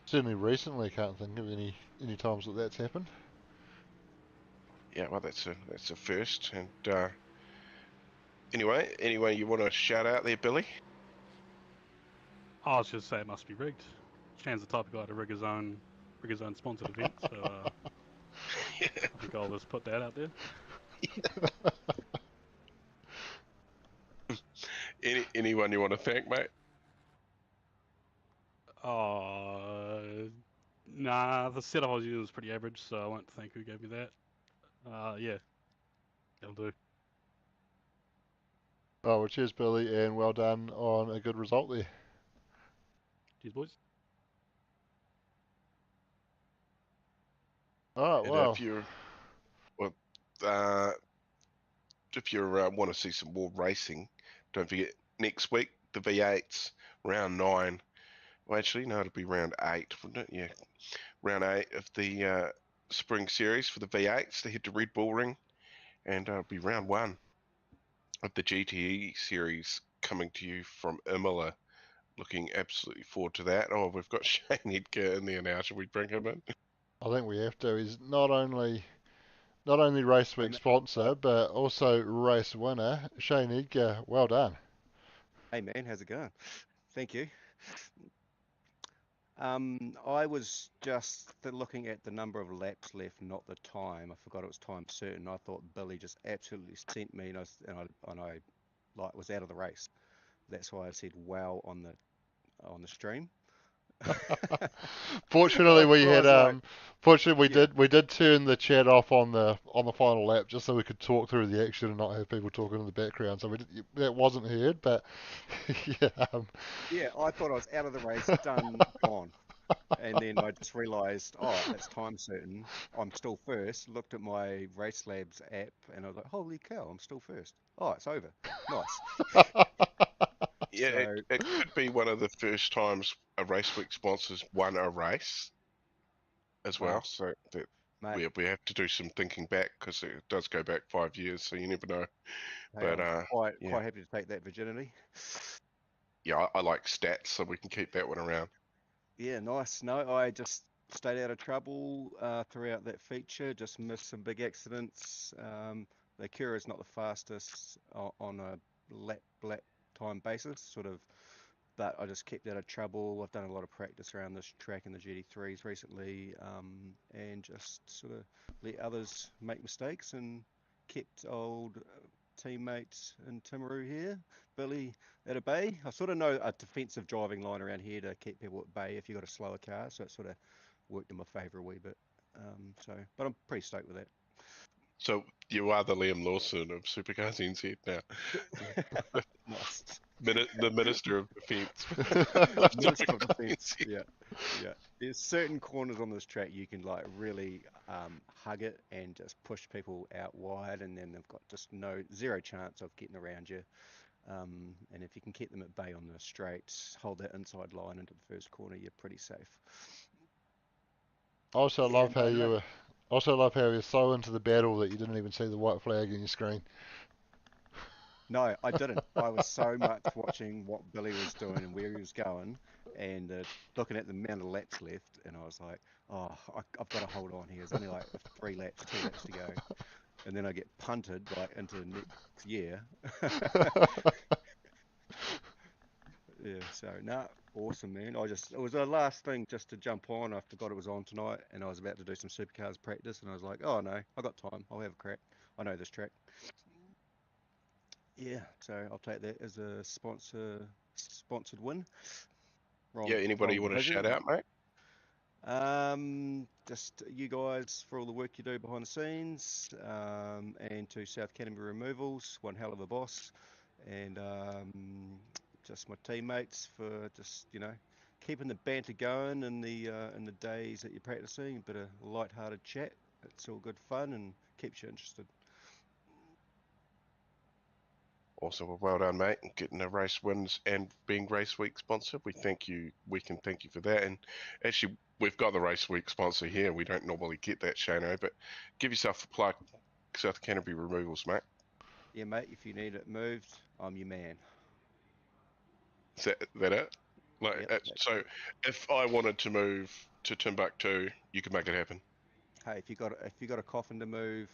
certainly recently, can't think of any times that that's happened. Yeah, well, that's a first. And anyway, you want to shout out there, Billy? I was just say it must be rigged. Shane's the type of guy to rig his own sponsored event, so Yeah. I think I'll just put that out there. Anyone you want to thank, mate? Nah, the setup I was using was pretty average, so I won't thank who gave me that. Yeah, that'll do. Oh, well, cheers, Billy, and well done on a good result there. Cheers, boys. Alright, And well, if you want to see some more racing, don't forget next week the V8s round 9. Well, actually, no, it'll be round 8, wouldn't it? Yeah, round 8 of the spring series for the V8s. They head to Red Bull Ring, and it'll be round 1 of the GTE series coming to you from Imola. Looking absolutely forward to that. Oh, we've got Shane Edgar in there now. Should we bring him in? I think we have to. He's not only race week sponsor, but also race winner. Shane Edgar, well done. Hey man, how's it going? Thank you. I was just looking at the number of laps left, not the time. I forgot it was time certain. I thought Billy just absolutely sent me, and I like was out of the race. That's why I said wow on the stream. Fortunately, we had like, fortunately yeah. we did turn the chat off on the final lap just so we could talk through the action and not have people talking in the background. So that wasn't heard, but yeah. Yeah, I thought I was out of the race, done, gone. And then I just realized, oh, it's time certain. I'm still first. Looked at my Race Labs app and I was like, holy cow, I'm still first. Oh, it's over. Nice. Yeah, So, it could be one of the first times a race week sponsors won a race as well. wow, So that mate. we have to do some thinking back because it does go back 5 years, so you never know. Hey, But I'm quite yeah, happy to take that virginity. yeah, I like stats, so we can keep that one around. Yeah, nice. No, I just stayed out of trouble throughout that feature. Just missed some big accidents. The Acura is not the fastest on a lap time basis, sort of. But I just kept out of trouble. I've done a lot of practice around this track in the GT3s recently, and just sort of let others make mistakes and kept old teammate in Timaru here, Billy at a bay. I sort of know a defensive driving line around here to keep people at bay if you've got a slower car, so it sort of worked in my favour a wee bit. But I'm pretty stoked with that. So you are the Liam Lawson of Supercars NZ now. Nice. The Minister of Defence. Minister of Defence. Yeah. There's certain corners on this track you can like really hug it and just push people out wide, and then they've got just zero chance of getting around you. And if you can keep them at bay on the straights, hold that inside line into the first corner, you're pretty safe. I also love how you were so into the battle that you didn't even see the white flag in your screen. No, I didn't. I was so much watching what Billy was doing and where he was going, and looking at the amount of laps left, and I was like, oh, I've got to hold on here. There's only like 2 laps to go. And then I get punted like into the next year. Yeah, so awesome, man. It was the last thing just to jump on. I forgot it was on tonight, and I was about to do some supercars practice, and I was like, oh no, I got time. I'll have a crack. I know this track. Yeah, so I'll take that as a sponsored win. Anybody you want to shout out, mate? Just you guys for all the work you do behind the scenes, and to South Canterbury Removals, one hell of a boss, and just my teammates for just keeping the banter going in the days that you're practicing. A bit of light-hearted chat. It's all good fun and keeps you interested. Awesome. Well done, mate, and getting the race wins and being Race Week sponsored. We can thank you for that. And actually, we've got the Race Week sponsor here. We don't normally get that, Shano, but give yourself a plug. South Canterbury Removals, mate. Yeah, mate. If you need it moved, I'm your man. Is that it? So, if I wanted to move to Timbuktu, you could make it happen. Hey, if you got a coffin to move,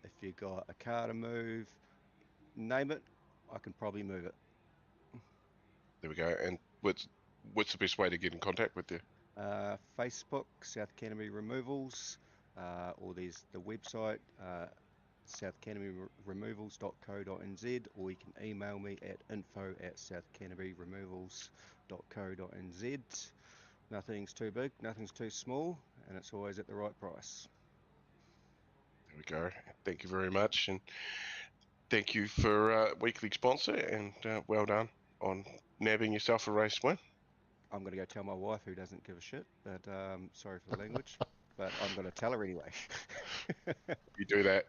if you got a car to move, name it, I can probably move it. There we go. And what's the best way to get in contact with you? Facebook, South Canterbury Removals, or there's the website, southcanterburyremovals.co.nz, or you can email me at info@southcanterburyremovals.co.nz. Nothing's too big, nothing's too small, and it's always at the right price. There we go. Thank you very much, and thank you for weekly sponsor, and well done on nabbing yourself a race win. I'm going to go tell my wife, who doesn't give a shit, but sorry for the language, but I'm going to tell her anyway. You do that.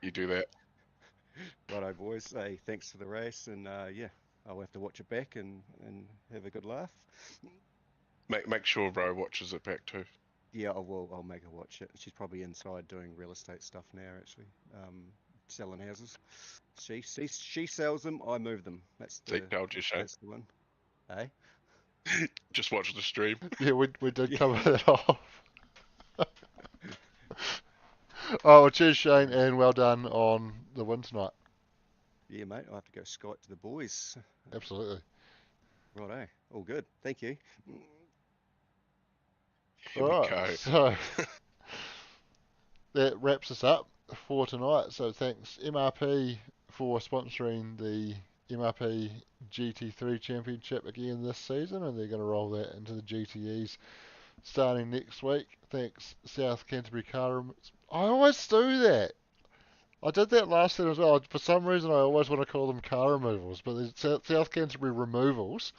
Righto, boys. Hey, thanks for the race, and yeah, I'll have to watch it back and have a good laugh. Make sure Ro watches it back too. Yeah, I will. I'll make her watch it. She's probably inside doing real estate stuff now, actually, selling houses. She sells them, I move them. That's the one. Hey? Just watch the stream. Yeah, we did cover that off. Oh, well, cheers, Shane, and well done on the win tonight. Yeah, mate, I'll have to go Skype to the boys. Absolutely. Righto, all good. Thank you. Here we go. So that wraps us up for tonight. So thanks MRP for sponsoring the MRP GT3 Championship again this season, and they're going to roll that into the GTEs starting next week. Thanks South Canterbury Car. I always do that. I did that last time as well. For some reason, I always want to call them car removals, but there's South Canterbury Removals.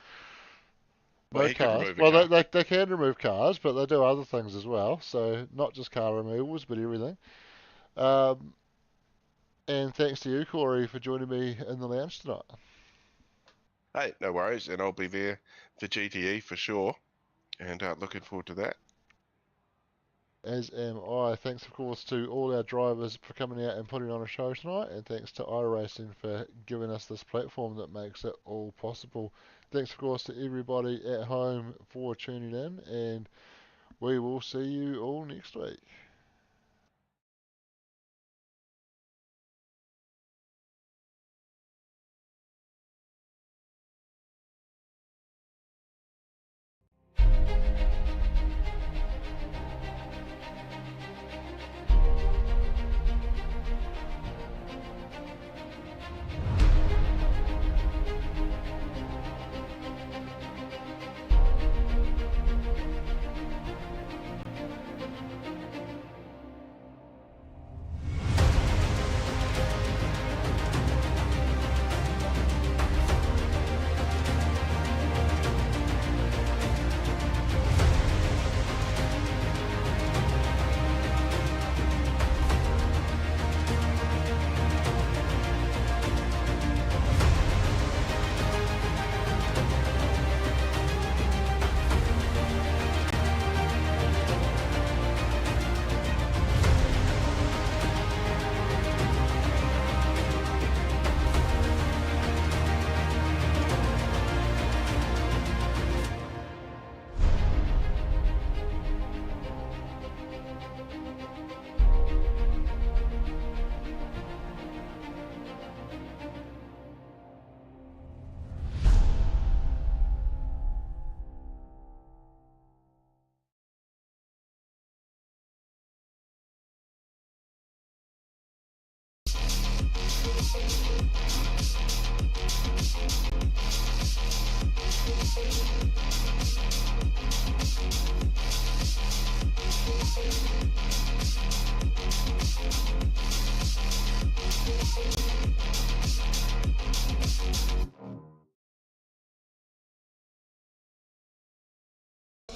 No cars. Well, they can remove cars, but they do other things as well. So not just car removals, but everything. And thanks to you, Corey, for joining me in the lounge tonight. Hey, no worries, and I'll be there for GTE for sure, and looking forward to that. As am I. Thanks, of course, to all our drivers for coming out and putting on a show tonight, and thanks to iRacing for giving us this platform that makes it all possible. Thanks, of course, to everybody at home for tuning in, and we will see you all next week.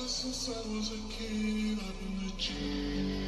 Since I was a kid, I've been the G.